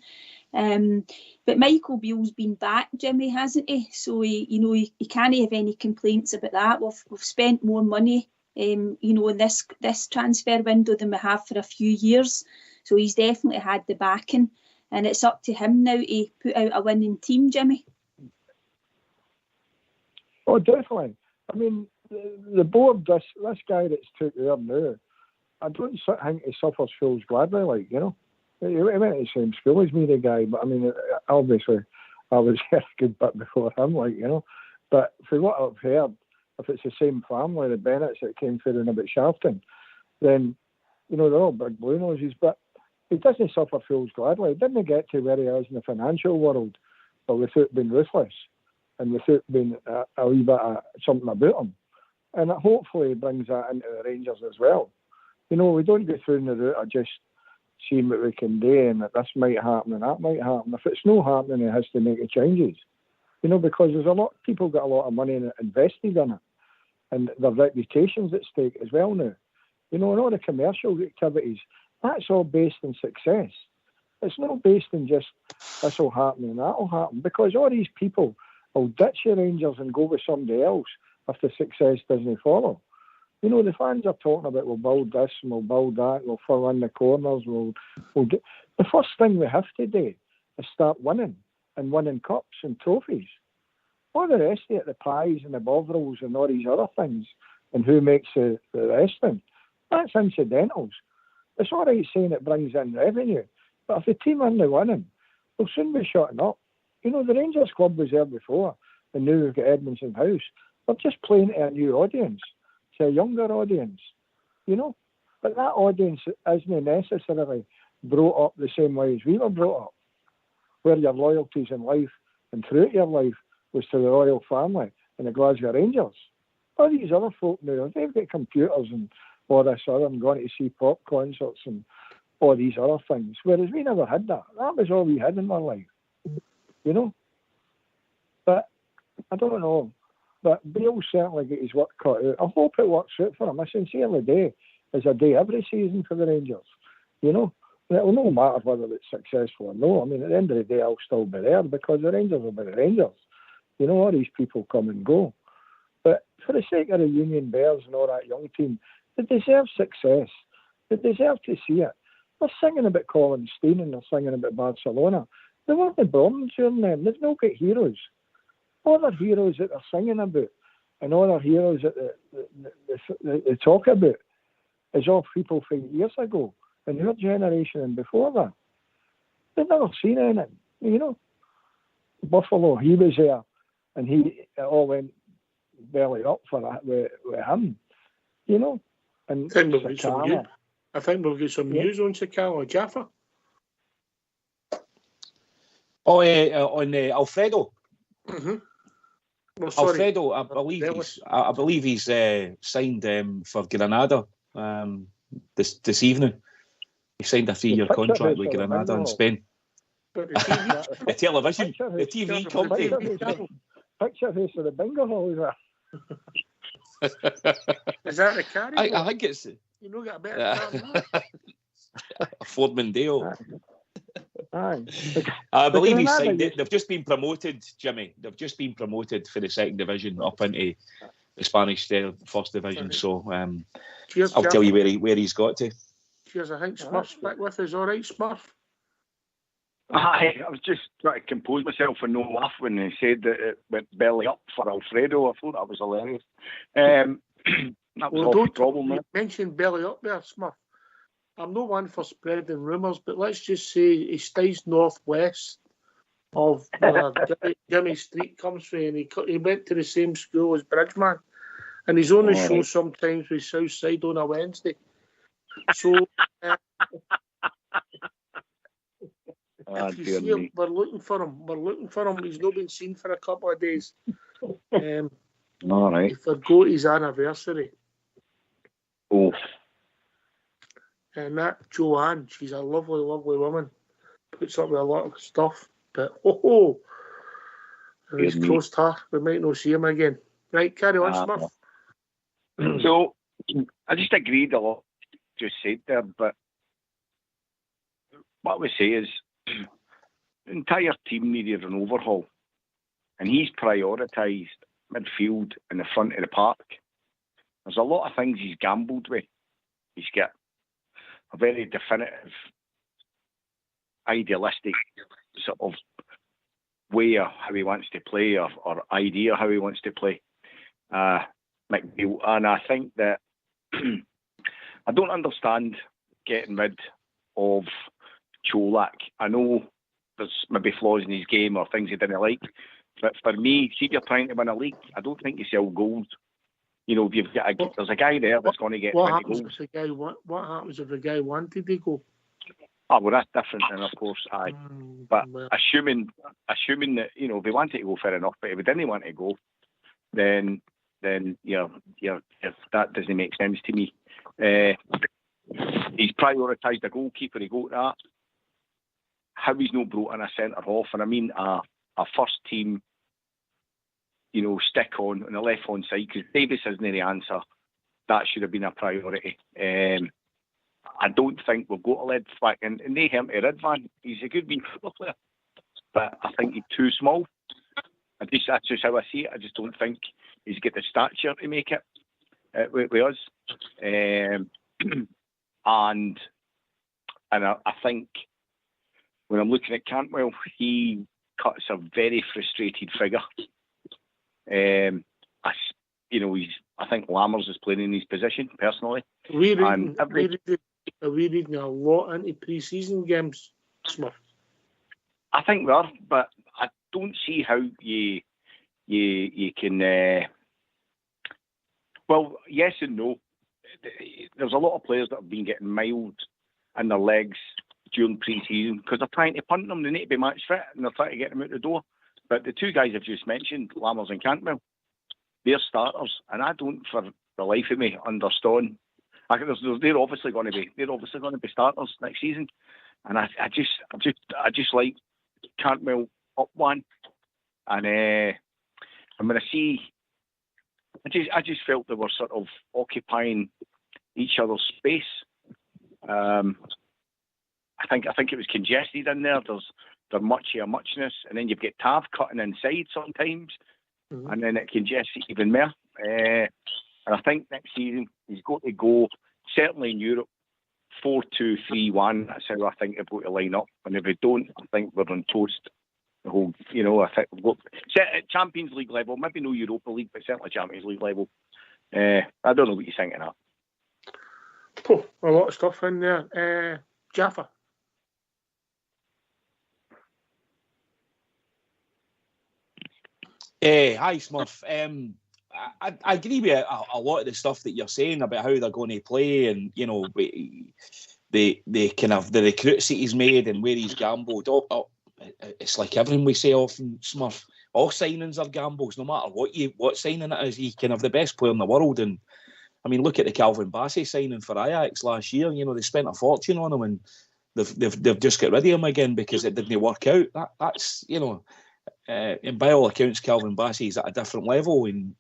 But Michael Beale's been back, Jimmy, hasn't he? So he can't have any complaints about that. We've spent more money, in this transfer window than we have for a few years. So he's definitely had the backing, and it's up to him now to put out a winning team, Jimmy. Oh, definitely. I mean, the board, this guy that's took there now, I don't think he suffers fools gladly, like, you know. He went to the same school as me, the guy, but I mean, obviously, I was here a good bit before him, like, you know. But for what I've heard, if it's the same family, the Bennetts that came through in about Shafton, then, you know, they're all big blue noses, but he doesn't suffer fools gladly. He didn't get to where he is in the financial world, but without being ruthless and without being a wee bit of something about him. And hopefully he brings that into the Rangers as well. You know, we don't go through the route of just seeing what we can do and that this might happen and that might happen. If it's not happening, he has to make the changes. You know, because there's a lot of people got a lot of money invested in it, and their reputation's at stake as well now. You know, and all the commercial activities, that's all based on success. It's not based on just this will happen and that will happen, because all these people will ditch the Rangers and go with somebody else if the success doesn't follow. You know, the fans are talking about we'll build this and we'll build that, we'll fill in the corners, we'll do. The first thing we have to do is start winning and winning cups and trophies. All the rest of it, the pies and the bovrils and all these other things, and who makes the rest thing, that's incidentals. It's all right saying it brings in revenue, but if the team isn't winning, they'll soon be shutting up. You know, the Rangers club was there before, and now we've got Edmondson House. They're just playing to a new audience, to a younger audience, you know. But that audience isn't necessarily brought up the same way as we were brought up, where your loyalties in life and throughout your life was to the royal family and the Glasgow Rangers. All these other folk now, they've got computers and all this other and going to see pop concerts and all these other things, whereas we never had that. That was all we had in our life, you know. But I don't know. But Bale certainly got his work cut out. I hope it works out for him. I sincerely do. There's a day every season for the Rangers, you know. And it will no matter whether it's successful or no. I mean, at the end of the day, I'll still be there because the Rangers will be the Rangers. You know, all these people come and go. But for the sake of the Union Bears and all that young team, they deserve success. They deserve to see it. They're singing about Colin Steen and they're singing about Barcelona. They weren't born during them. They've no got heroes. All their heroes that they're singing about and all their heroes that they talk about is all people from years ago and your generation and before that. They've never seen anything, you know. Buffalo, he was there and it all went belly up for that with him, you know. And I think we'll get some news on Sakala. Jaffa? Oh, on Alfredo. Mm-hmm. Well, Alfredo, I believe he's signed for Granada this evening. He signed a 3-year contract with Granada in Spain. The television, the TV company. Picture face of the bingo hall, is that? Is that the carry? I think it's. You know, got a better car than that. A Ford Mondeo. Aye. I believe he's signed it. They've just been promoted, Jimmy. They've just been promoted for the second division up into the Spanish first division. So cheers, I'll tell you where he's got to. Cheers, I think Smurf's back with us. All right, Smurf? Aye, I was just trying to compose myself and no laugh when they said that it went belly up for Alfredo. I thought that was hilarious. That was the problem. You mentioned belly up there, Smurf. I'm no one for spreading rumours, but let's just say he stays northwest of where Jimmy Street comes from, and he went to the same school as Bridgeman, and he's on the show sometimes with Southside on a Wednesday. So if you see him, we're looking for him. He's not been seen for a couple of days. All right. He forgot his anniversary. Oh. And that Joanne, she's a lovely, lovely woman. Puts up with a lot of stuff. But, if he's close to her, we might not see him again. Right, carry on, Smith. So, I just agreed a lot just said there, but what we say is the entire team needed an overhaul. And he's prioritised midfield in the front of the park. There's a lot of things he's gambled with. He's got a very definitive, idealistic sort of way of how he wants to play, or idea how he wants to play, McNeil. And I think that I don't understand getting rid of Cholak. I know there's maybe flaws in his game or things he didn't like, but for me, see if you're trying to win a league, I don't think you sell gold. You know, if you've got there's a guy there that's going to get 20 goals. What happens if the guy wanted to go? Oh, well, that's different, and of course, aye. But assuming that, you know, if he wanted to go, fair enough. But if he didn't want to go, then that doesn't make sense to me. He's prioritised a goalkeeper. He got that. How he's not brought in a centre half, and I mean a first team, you know, stick on the left hand side, because Davis isn't the answer. That should have been a priority. I don't think we've got a lead back, and they him to Ridvan. He's a good wee football player, but I think he's too small. That's just how I see it. I just don't think he's got the stature to make it with us. And I think when I'm looking at Cantwell, he cuts a very frustrated figure. I think Lammers is playing in his position personally. Are we reading a lot into pre-season games, Smith? I think we are, but I don't see how you can. Well, yes and no. There's a lot of players that have been getting mild in their legs during pre-season because they're trying to punt them. They need to be match fit, and they're trying to get them out the door. But the two guys I've just mentioned, Lammers and Cantwell, they're starters, and I don't, for the life of me, understand. They're obviously going to be starters next season, and I just like Cantwell up one, and I'm going to see. I just felt they were sort of occupying each other's space. I think it was congested in there. There's muchness, and then you've got Tav cutting inside sometimes, and then it congests even more. And I think next season he's got to go, certainly in Europe, 4-2-3-1. That's how I think they're going to line up. And if they don't, I think we're on toast. The whole, I think at Champions League level, maybe no Europa League, but certainly Champions League level. I don't know what you think of that. A lot of stuff in there. Jaffa. Hi, Smurf. I agree with a lot of the stuff that you're saying about how they're going to play, and the kind of the recruits that he's made and where he's gambled. It's like everything we say often, Smurf. All signings are gambles, no matter what signing it is. He can have the best player in the world, and I mean, look at the Calvin Bassey signing for Ajax last year. They spent a fortune on him, and they've just got rid of him again because it didn't work out. That's and by all accounts, Calvin Bassey is at a different level, and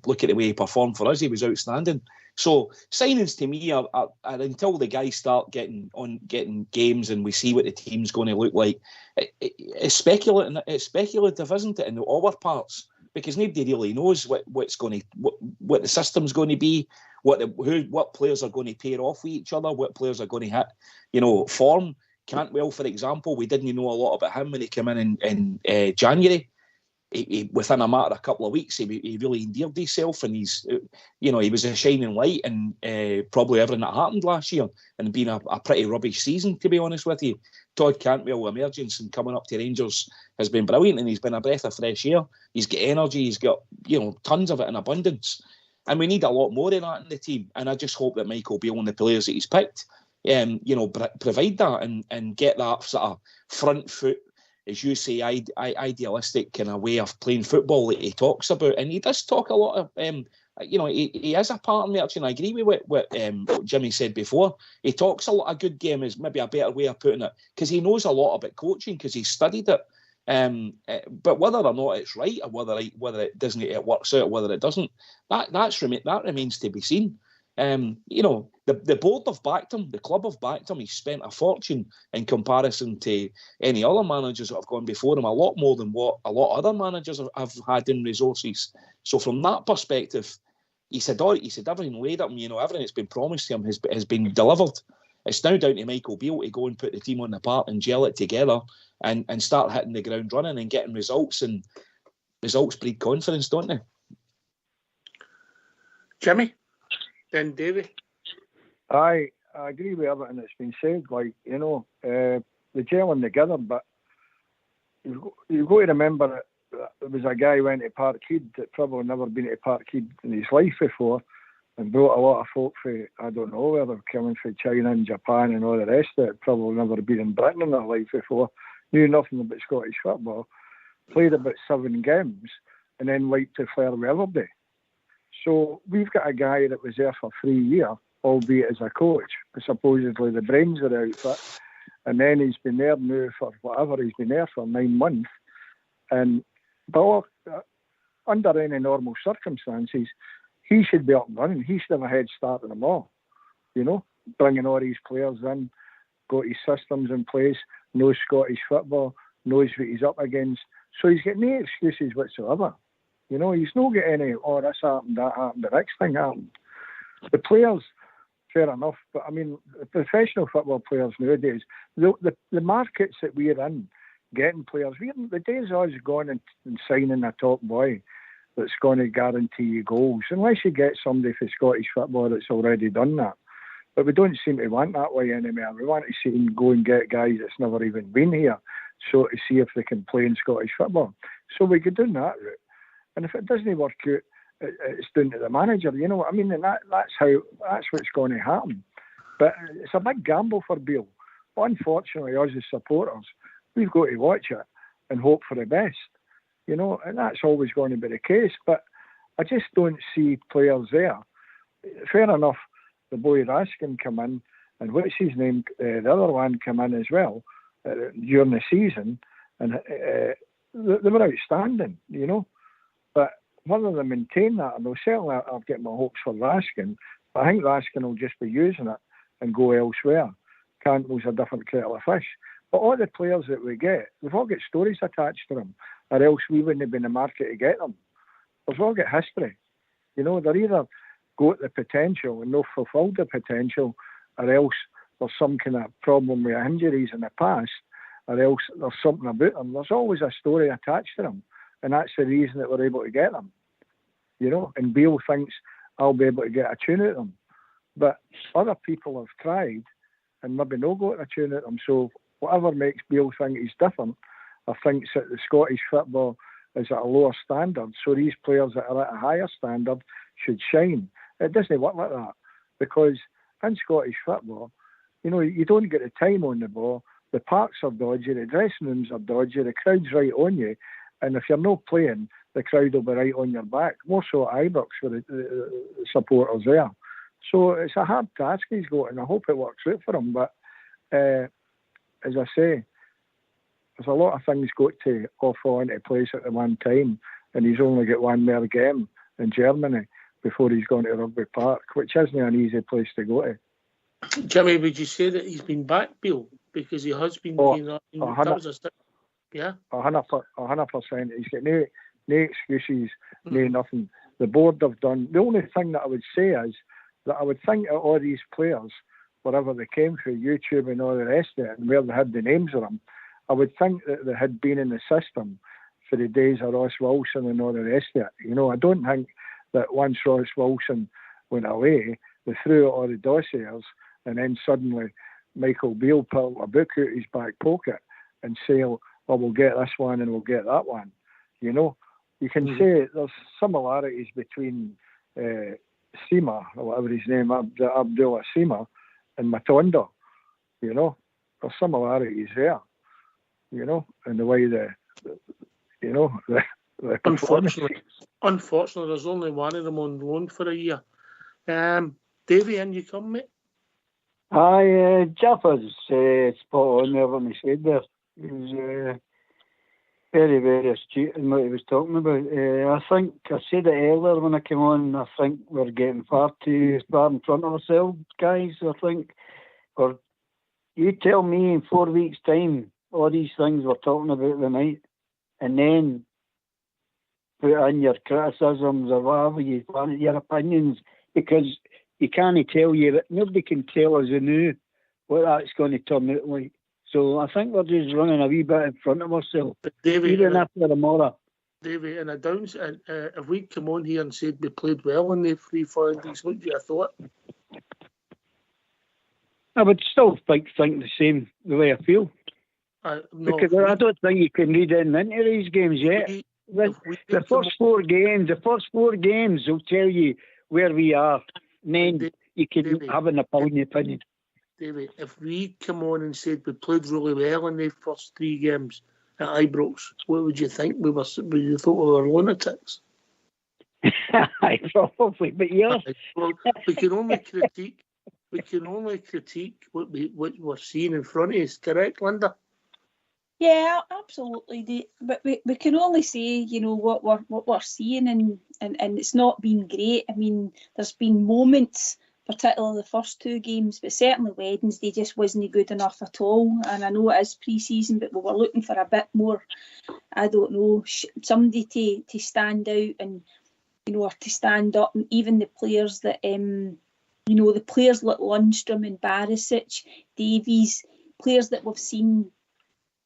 look at the way he performed for us. He was outstanding. So signings to me are until the guys start getting games and we see what the team's going to look like. It's speculative, isn't it, in all our parts, because nobody really knows what the system's going to be, what players are going to pair off with each other, what players are going to hit, form. Cantwell, for example, we didn't know a lot about him when he came in January. he within a matter of a couple of weeks, he really endeared himself, and he's, he was a shining light in probably everything that happened last year, and been a pretty rubbish season, to be honest with you. Todd Cantwell emergence and coming up to Rangers has been brilliant, and he's been a breath of fresh air. He's got energy, he's got tons of it in abundance, and we need a lot more of that in the team. And I just hope that Michael Beale and the players that he's picked, provide that and get that sort of front foot, as you say, idealistic kind of way of playing football that he talks about. And he does talk a lot of, he is a pattern merchant. I agree with what Jimmy said before. He talks a lot. A good game is maybe a better way of putting it, because he knows a lot about coaching, because he's studied it. But whether or not it's right, or whether it doesn't, it works out, or whether it doesn't, that remains to be seen. The board have backed him, the club have backed him. He's spent a fortune in comparison to any other managers that have gone before him, a lot more than what a lot of other managers have had in resources. So from that perspective, he said everything laid at him, everything that's been promised to him has been delivered. It's now down to Michael Beale to go and put the team on the park and gel it together and start hitting the ground running and getting results. And results breed confidence, don't they? Jimmy? Then Davy? I agree with everything that's been said. The gelling together, but you've got to remember that there was a guy who went to Parkhead that probably never been to Parkhead in his life before, and brought a lot of folk for, I don't know where they're coming from, China and Japan and all the rest of it, probably never been in Britain in their life before, knew nothing about Scottish football, played about 7 games, and then went to farewell day. So we've got a guy that was there for 3 years, albeit as a coach, but supposedly the brains of the outfit, and then he's been there now for whatever, he's been there for 9 months, and under any normal circumstances, he should be up and running. He should have a head start in them all, bringing all these players in, got his systems in place, knows Scottish football, knows what he's up against, so he's got no excuses whatsoever. He's not got any, this happened, that happened, the next thing happened. The players, fair enough, but I mean, the professional football players nowadays, the markets that we're in, getting players, the days of us going and signing a top boy that's going to guarantee you goals, unless you get somebody for Scottish football that's already done that. But we don't seem to want that way anymore. We want to see him go and get guys that's never even been here, so to see if they can play in Scottish football. So we could do that route. And if it doesn't work out, it's down to the manager, you know what I mean? And that's what's going to happen. But it's a big gamble for Beale. But unfortunately, us as supporters, we've got to watch it and hope for the best, and that's always going to be the case. But I just don't see players there. Fair enough, the boy Raskin come in, and what's his name, the other one come in as well during the season, and they were outstanding, But whether they maintain that or no, certainly I'll get my hopes for Raskin. But I think Raskin will just be using it and go elsewhere. Cantwell's a different kettle of fish. But all the players that we get, they've all got stories attached to them, or else we wouldn't have been in the market to get them. They've all got history. They're either got the potential and not fulfilled the potential, or else there's some kind of problem with injuries in the past, or else there's something about them. There's always a story attached to them, and that's the reason that we're able to get them. And Beale thinks I'll be able to get a tune out of them. But other people have tried and maybe not got a tune out of them. So whatever makes Beale think he's different, or thinks that the Scottish football is at a lower standard, so these players that are at a higher standard should shine. It doesn't work like that, because in Scottish football, you don't get the time on the ball, the parks are dodgy, the dressing rooms are dodgy, the crowd's right on you, and if you're not playing, the crowd will be right on your back. More so at Ibrox for the supporters there. So it's a hard task he's got, and I hope it works out for him. But as I say, there's a lot of things got to fall into place at the one time, and he's only got one more game in Germany before he's gone to Rugby Park, which isn't an easy place to go to. Jimmy, would you say that he's been back, Beale? Because he has been... Yeah? 100%. He's got no excuses, no nothing. The board have done... The only thing that I would say is that I would think that all these players, wherever they came through, YouTube and all the rest of it, and where they had the names of them, I would think that they had been in the system for the days of Ross Wilson and all the rest of it. You know, I don't think that once Ross Wilson went away, they threw out all the dossiers, and then suddenly Michael Beale pulled a book out his back pocket and say, well, we'll get this one and we'll get that one. You know, you can say there's similarities between Sima, or whatever his name, Abdullah Sima, and Matondo. You know, there's similarities there. You know, and the way the Unfortunately, there's only one of them on loan for a year. Davey, in you come, mate. Aye, Jaffa's spot on there when he said there. He was very, very astute in what he was talking about. I think I said it earlier when I came on, I think we're getting far too far in front of ourselves, guys. I think, or you tell me in 4 weeks' time all these things we're talking about tonight, and then put in your criticisms or whatever you want, your opinions, because you can't tell you that nobody can tell us anew what that's going to turn out like. So I think we're just running a wee bit in front of ourselves, even after tomorrow. Davey, in a downs, if we come on here and said we played well in the 3 Fridays, what do you thought? I would still think the same the way I feel. No, because I don't think you can read into these games yet. The first four games will tell you where we are. And then you can have an opinion. David, if we come on and said we played really well in the first 3 games at Ibrox, what would you think? Would you thought we were lunatics? Probably, but yeah. Well, we can only critique. We can only critique what we're seeing in front of us. Correct, Linda? Yeah, absolutely. But we can only say, you know, what we're seeing, and it's not been great. I mean, there's been moments, particularly the first 2 games, but certainly Wednesday just wasn't good enough at all. And I know it is pre-season, but we were looking for a bit more, I don't know, somebody to stand out and, you know, or to stand up. And even the players that, you know, the players like Lundstrom and Barisic, Davies, players that we've seen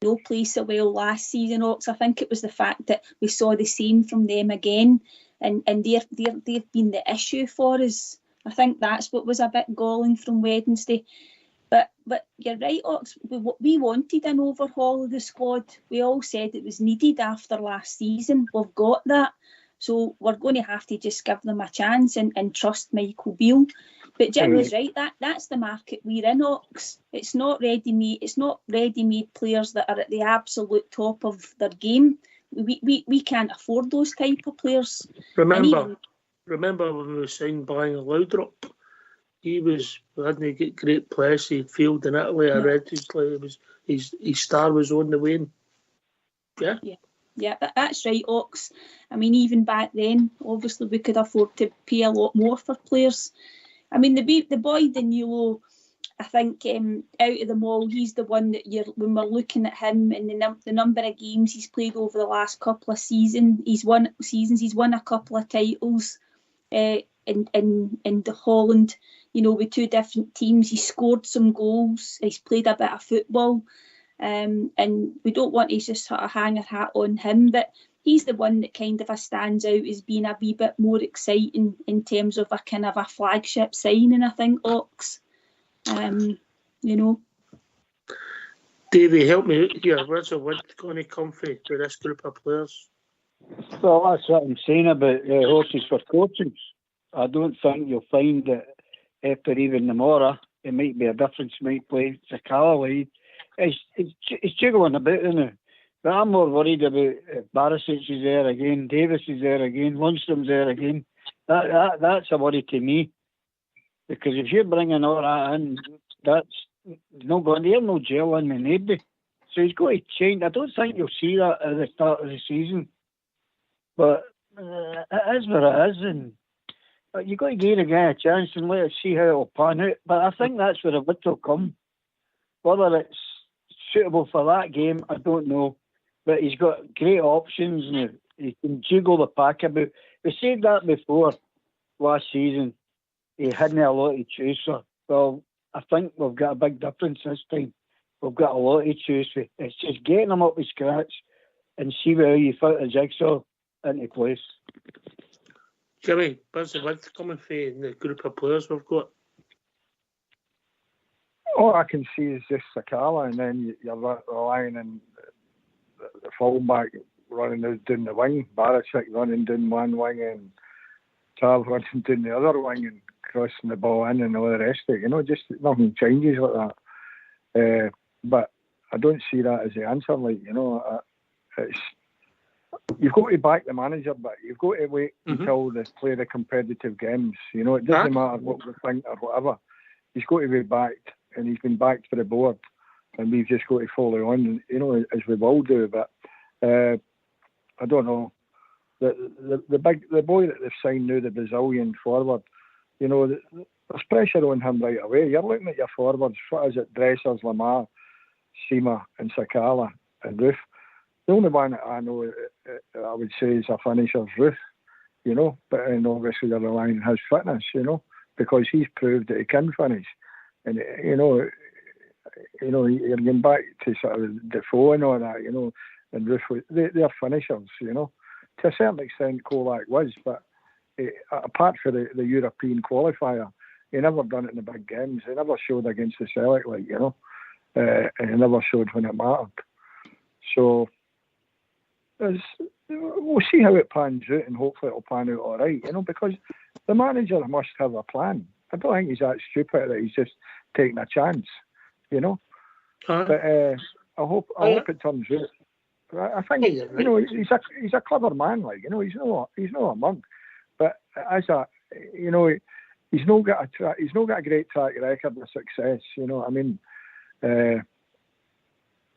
no play so well last season, Ox. I think it was the fact that we saw the same from them again, and they've been the issue for us. I think that's what was a bit galling from Wednesday. But you're right, Ox. We wanted an overhaul of the squad. We all said it was needed after last season. We've got that. So we're going to have to just give them a chance and trust Michael Beale. But Jimmy's right. That's the market we're in, Ox. It's not ready-made. It's not ready-made players that are at the absolute top of their game. We can't afford those type of players. Remember when we signed Brian Laudrup? We hadn't get great players. He failed in Italy. I read his star was on the wane. Yeah. Yeah, that's right, Ox. I mean, even back then, obviously, we could afford to pay a lot more for players. I mean, the boy Danilo, I think out of them all, he's the one that when we're looking at him and the number of games he's played over the last couple of seasons, he's won a couple of titles in the Holland, you know, with 2 different teams. He scored some goals. He's played a bit of football. And we don't want to just sort of hang our hat on him, but he's the one that kind of stands out as being a wee bit more exciting in terms of a kind of a flagship signing, I think, Ox. You know. Davey, help me out here. Where's the win going to come from to this group of players? Well, that's what I'm saying about horses for coaches. I don't think you'll find that after even tomorrow, it might be a difference. Might play Sakala. It's jiggling about, isn't it? But I'm more worried about Barisic is there again, Davis is there again, Lundstrom's there again. That's a worry to me. Because if you're bringing all that in, that's not going to have no gel in the neighbour. So he's got to change. I don't think you'll see that at the start of the season. But it is what it is. And you've got to give the guy a chance and let us see how it'll pan out. But I think that's where the wit will come. Whether it's suitable for that game, I don't know. But he's got great options now. He can jiggle the pack about. We said that before last season. He hadn't a lot to choose for. Well, I think we've got a big difference this time. We've got a lot to choose for. It's just getting him up to scratch and see how you fit the jigsaw into place. Jimmy, where's the width coming from the group of players we've got? All I can see is just Sakala, and then you're relying on the fullback running down the wing, Barisic running down one wing, and Charles running down the other wing and crossing the ball in and all the rest of it. Just nothing changes like that. But I don't see that as the answer. It's you've got to back the manager, but you've got to wait until they play the competitive games. It doesn't matter what we think or whatever. He's got to be backed, and he's been backed for the board, and we've just got to follow on, as we all do. But I don't know. The boy that they've signed now, the Brazilian forward, there's pressure on him right away. You're looking at your forwards. What is it? Dressers, Lamar, Sima, and Sakala, and Roof. The only one that I know, I would say, is a finisher's Roof, but obviously they're relying on his fitness, because he's proved that he can finish. And, you're getting back to sort of Defoe and all that, and Roof, they're finishers, To a certain extent, Kolak was, but apart from the European qualifier, he never done it in the big games. He never showed against the Celtic, and he never showed when it mattered. So, we'll see how it pans out, and hopefully it'll pan out all right, because the manager must have a plan. I don't think he's that stupid that he's just taking a chance, But I hope it turns out. I think he's a clever man, he's not a monk, but as a he's not got a great track record of success.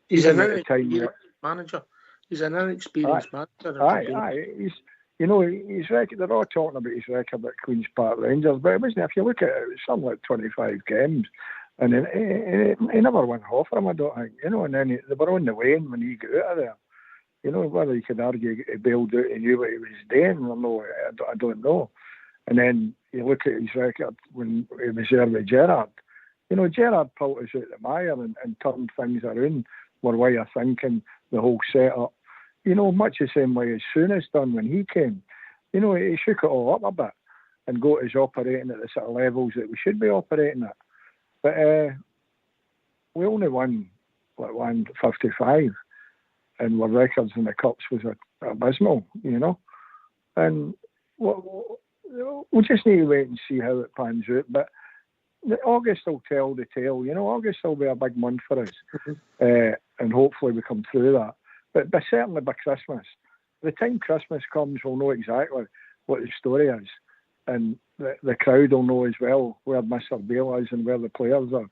He's an inexperienced manager. He's an inexperienced manager. His record. They're all talking about his record at Queen's Park Rangers, but it wasn't. If you look at it, it was something like 25 games, and he never went off for him. I don't think, And then they were on the wane when he got out of there. Whether you could argue he bailed out, he knew what he was doing. I don't know. And then you look at his record when he was there with Gerrard. Gerrard pulled us out the mire and turned things around. Were way of thinking, the whole setup. Much the same way as Souness done when he came. He shook it all up a bit and got us operating at the sort of levels that we should be operating at. But we only won 155, and our records in the cups was abysmal, And we'll just need to wait and see how it pans out. But August will tell the tale. August will be a big month for us, and hopefully we come through that. But certainly by Christmas, by the time Christmas comes, we'll know exactly what the story is, and the crowd will know as well where Mr. Bale is and where the players are,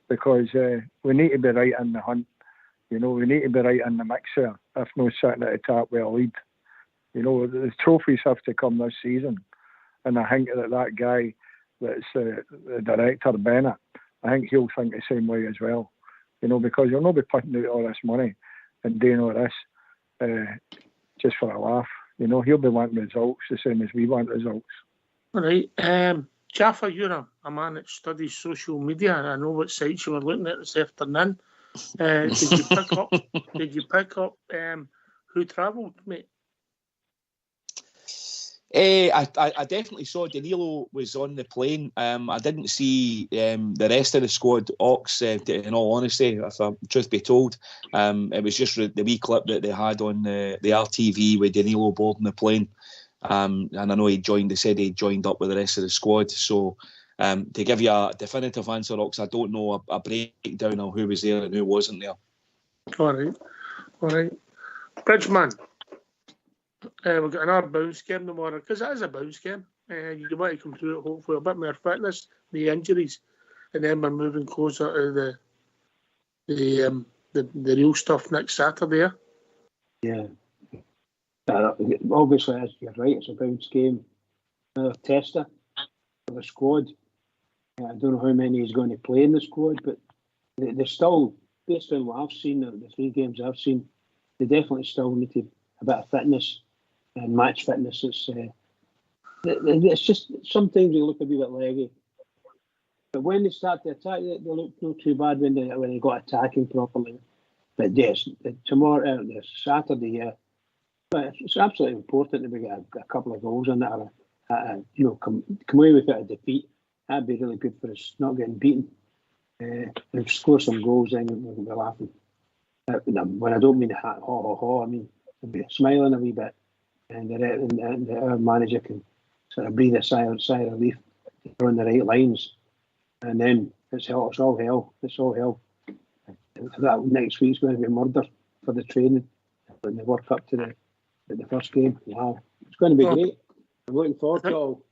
because we need to be right in the hunt. We need to be right in the mix there, if not sitting at the top with a lead. The trophies have to come this season, and I think that guy that's the director, Bennett, I think he'll think the same way as well. Because you'll not be putting out all this money and doing all this just for a laugh. He'll be wanting results the same as we want results. All right. Jaffa, you're a man that studies social media, and I know what sites you were looking at this afternoon. Did you pick up who travelled, mate? I definitely saw Danilo was on the plane. I didn't see the rest of the squad, Ox, in all honesty, if truth be told. It was just the wee clip that they had on the RTV with Danilo boarding the plane. And I know they said he joined up with the rest of the squad. So to give you a definitive answer, Ox, I don't know a breakdown of who was there and who wasn't there. All right. Bridgeman. We've got another bounce game tomorrow, because it is a bounce game. You want to come through it hopefully a bit more fitness, the injuries, and then we're moving closer to the real stuff next Saturday. Yeah. Obviously, as you're right, it's a bounce game. Another tester for the squad. I don't know how many is going to play in the squad, but they still, based on what I've seen, the 3 games I've seen, they definitely still need a bit of fitness and match fitness. It's just sometimes they look a wee bit leggy, but when they start to attack, they look not too bad when they got attacking properly. But yes, tomorrow, this Saturday, but it's absolutely important that we get a couple of goals in that, come away with it a defeat. That'd be really good for us, not getting beaten. If score some goals, then we'll be laughing. When I don't mean ha, I mean I'll be smiling a wee bit, and our manager can sort of breathe a sigh of relief, throw in the right lines, and then it's all hell. It's all hell. That next week's going to be murder for the training when they work up to the first game. Wow, it's going to be great. I'm looking forward to it all.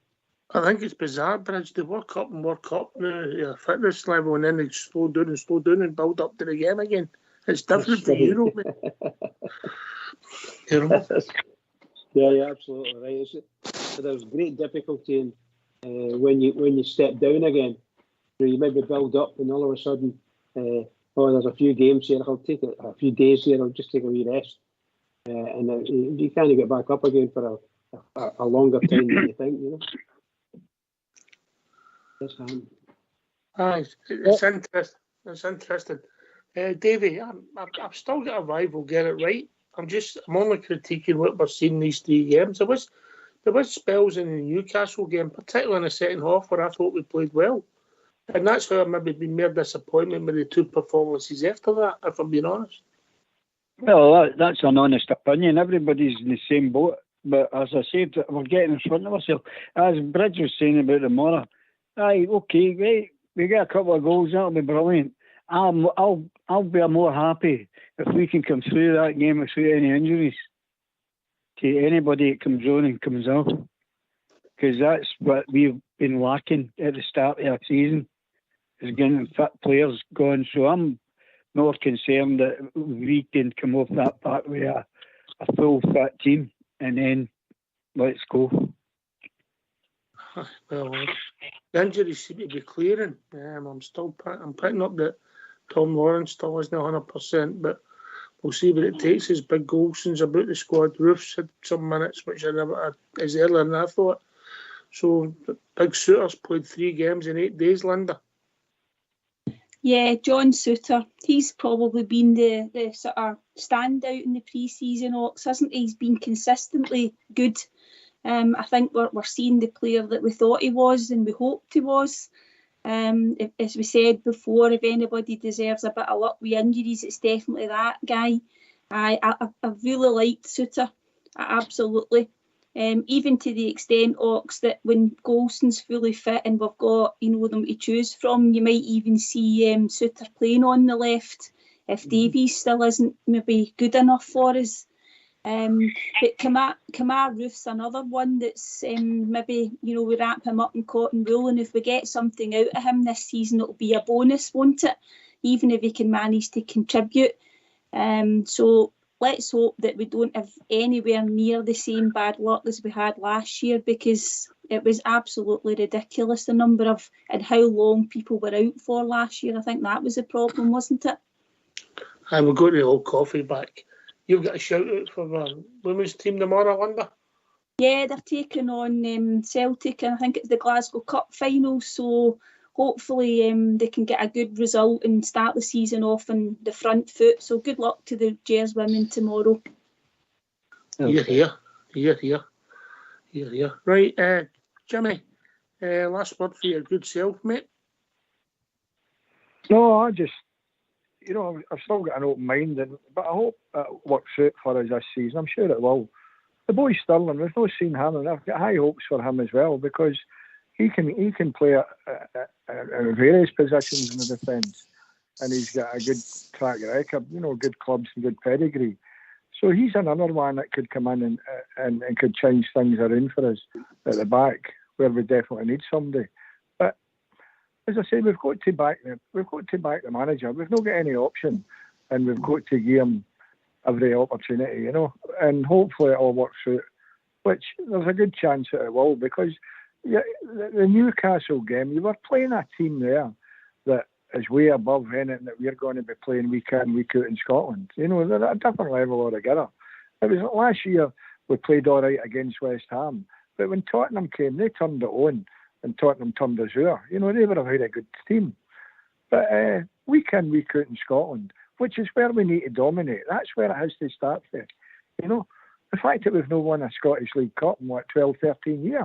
I think it's bizarre, Bridge. They work up now, fitness level, and then they slow down and build up to the game again. It's different for Europe. Yeah, you're absolutely right. There's great difficulty in when you step down again. You maybe build up, and all of a sudden, there's a few games here. I'll take a few days here. I'll just take a wee rest, and you can't get back up again for a longer time than you think. It's interesting. It's interesting. Davey, I've still got a rival get it right. I'm only critiquing what we're seeing these three games. There was spells in the Newcastle game, particularly in the second half, where I thought we played well. And that's how I've maybe been more disappointed with the two performances after that, if I'm being honest. Well, that's an honest opinion. Everybody's in the same boat. But as I said, we're getting in front of ourselves. As Bridge was saying about tomorrow, okay, right, we get a couple of goals, that'll be brilliant. I'll be more happy if we can come through that game without any injuries to anybody that comes on and comes off, because that's what we've been lacking at the start of our season, is getting fit players going. So I'm more concerned that we can come off that part with a full fit team, and then let's go. Well, the injuries seem to be clearing. I'm picking up that Tom Lawrence still isn't 100%, but we'll see what it takes. His big Golson's about the squad. Roof's had some minutes, which I never had as earlier than I thought. So Big Suter's played 3 games in 8 days, Linda. Yeah, John Suter. He's probably been the sort of standout in the pre-season, Ox, hasn't he? He's been consistently good. I think we're seeing the player that we thought he was and we hoped he was. As we said before, if anybody deserves a bit of luck with injuries, it's definitely that guy. I really liked Suter, absolutely. Even to the extent, Ox, that when Golson's fully fit and we've got them to choose from, you might even see Suter playing on the left if Davies still isn't maybe good enough for us. But Kamar Roof's another one that's maybe, we wrap him up in cotton wool, and if we get something out of him this season, it'll be a bonus, won't it? Even if he can manage to contribute. So let's hope that we don't have anywhere near the same bad luck as we had last year, because it was absolutely ridiculous, the number of and how long people were out for last year. I think that was the problem, wasn't it? I will go to the old coffee back. You've got a shout out for the women's team tomorrow, Linda? Yeah, they're taking on Celtic, and I think it's the Glasgow Cup final. So hopefully they can get a good result and start the season off on the front foot. So good luck to the Jers women tomorrow. Here. Right, Jimmy, last word for your good self, mate. No, I just, I've still got an open mind, but I hope it works out for us this season. I'm sure it will. The boy Sterling, we've not seen him, and I've got high hopes for him as well, because he can play at various positions in the defence, and he's got a good track record, good clubs and good pedigree. So he's another one that could come in and could change things around for us at the back, where we definitely need somebody. But as I say, we've got to back the manager. We've not got any option, and we've got to give him every opportunity, and hopefully it all works out, which there's a good chance that it will, because the Newcastle game, you were playing a team there that is way above anything that we're going to be playing week in, week out in Scotland. They're at a different level altogether. It was last year we played all right against West Ham, but when Tottenham came, they turned it on, and Tottenham turned us over. They were a very good team. But week in, week out in Scotland, which is where we need to dominate. That's where it has to start there. You know, the fact that we've not won a Scottish League Cup in, 12, 13 years,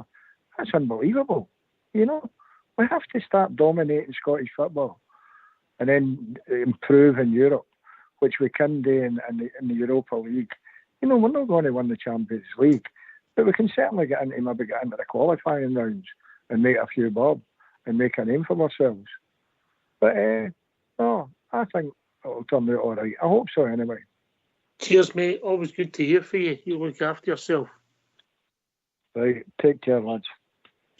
that's unbelievable. You know, we have to start dominating Scottish football and then improve in Europe, which we can do in the Europa League. You know, we're not going to win the Champions League, but we can certainly get into the qualifying rounds and make a few bob and make a name for ourselves. But no, I think it'll turn out all right. I hope so anyway. Cheers, mate. Always good to hear from you. You look after yourself. Right, take care, lads.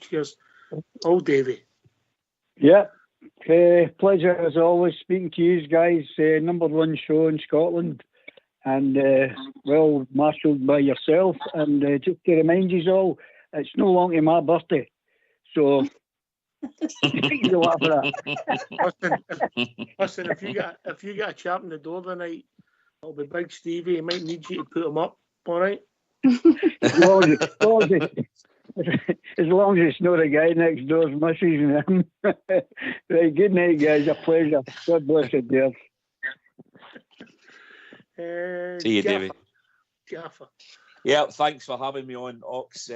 Cheers. Oh, Davy. Yeah, pleasure as always speaking to you guys. #1 show in Scotland, and well marshalled by yourself. And just to remind you all, it's no longer my birthday, so you know what for that. Listen, if you get a chap in the door tonight, it'll be Big Stevie. He might need you to put him up. All right. As long as it's not the guy next door's missus and him. Right, good night, guys. A pleasure. God bless you, dear. See you, David. Jaffa. Yeah, thanks for having me on, Ox.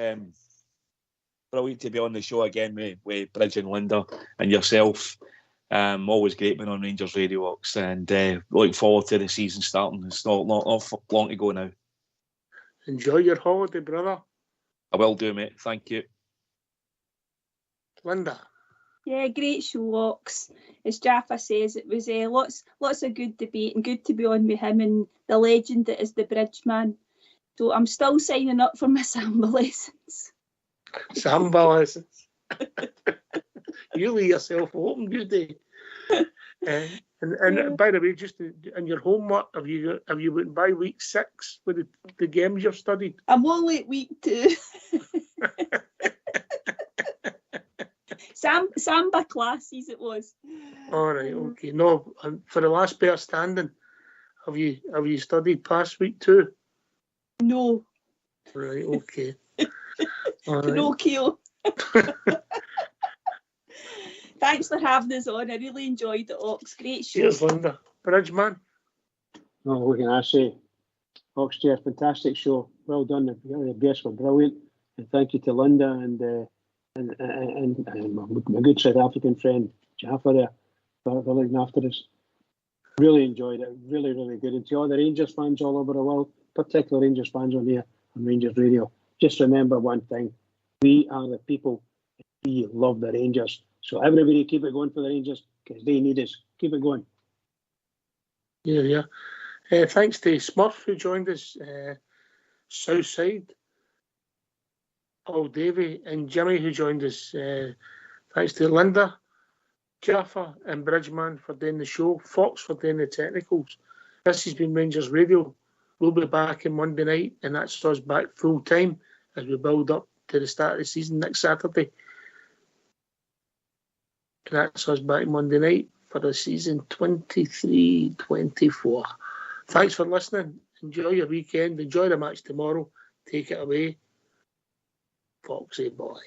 Brilliant to be on the show again with Bridge and Linda and yourself. Always great being on Rangers Radio, Ox, and looking forward to the season starting. It's not long to go now. Enjoy your holiday, brother. I will do, mate. Thank you. Linda. Yeah, great show, Ox. As Jaffa says, it was lots of good debate and good to be on with him and the legend that is the Bridge man. So I'm still signing up for my samba lessons. Samba lessons. You leave yourself open, you do. And by the way, just in your homework, have you went by week 6 with the games you've studied? I'm only at week 2. Samba classes it was. All right, okay. No, for the last pair standing, have you studied past week 2? No. Right, okay. All right. Pinocchio. Thanks for having us on. I really enjoyed it, Ox. Great show. Cheers, Linda. Bridgeman. Oh, what can I say? Ox, fantastic show. Well done. The guests were brilliant. And thank you to Linda and my good South African friend Jaffa there for looking after us. Really enjoyed it. Really, really good. And to all the Rangers fans all over the world, particularly Rangers fans on here on Rangers Radio, just remember one thing. We are the people. We love the Rangers. So everybody keep it going for the Rangers because they need us. Keep it going. Yeah. Thanks to Smurf who joined us, Southside, Paul Davey and Jimmy who joined us. Thanks to Linda, Jaffa and Bridgeman for doing the show, Fox for doing the technicals. This has been Rangers Radio. We'll be back on Monday night, and that's us back full time as we build up to the start of the season next Saturday. And that's us back Monday night for the season 23-24. Thanks for listening. Enjoy your weekend. Enjoy the match tomorrow. Take it away. Foxy boy.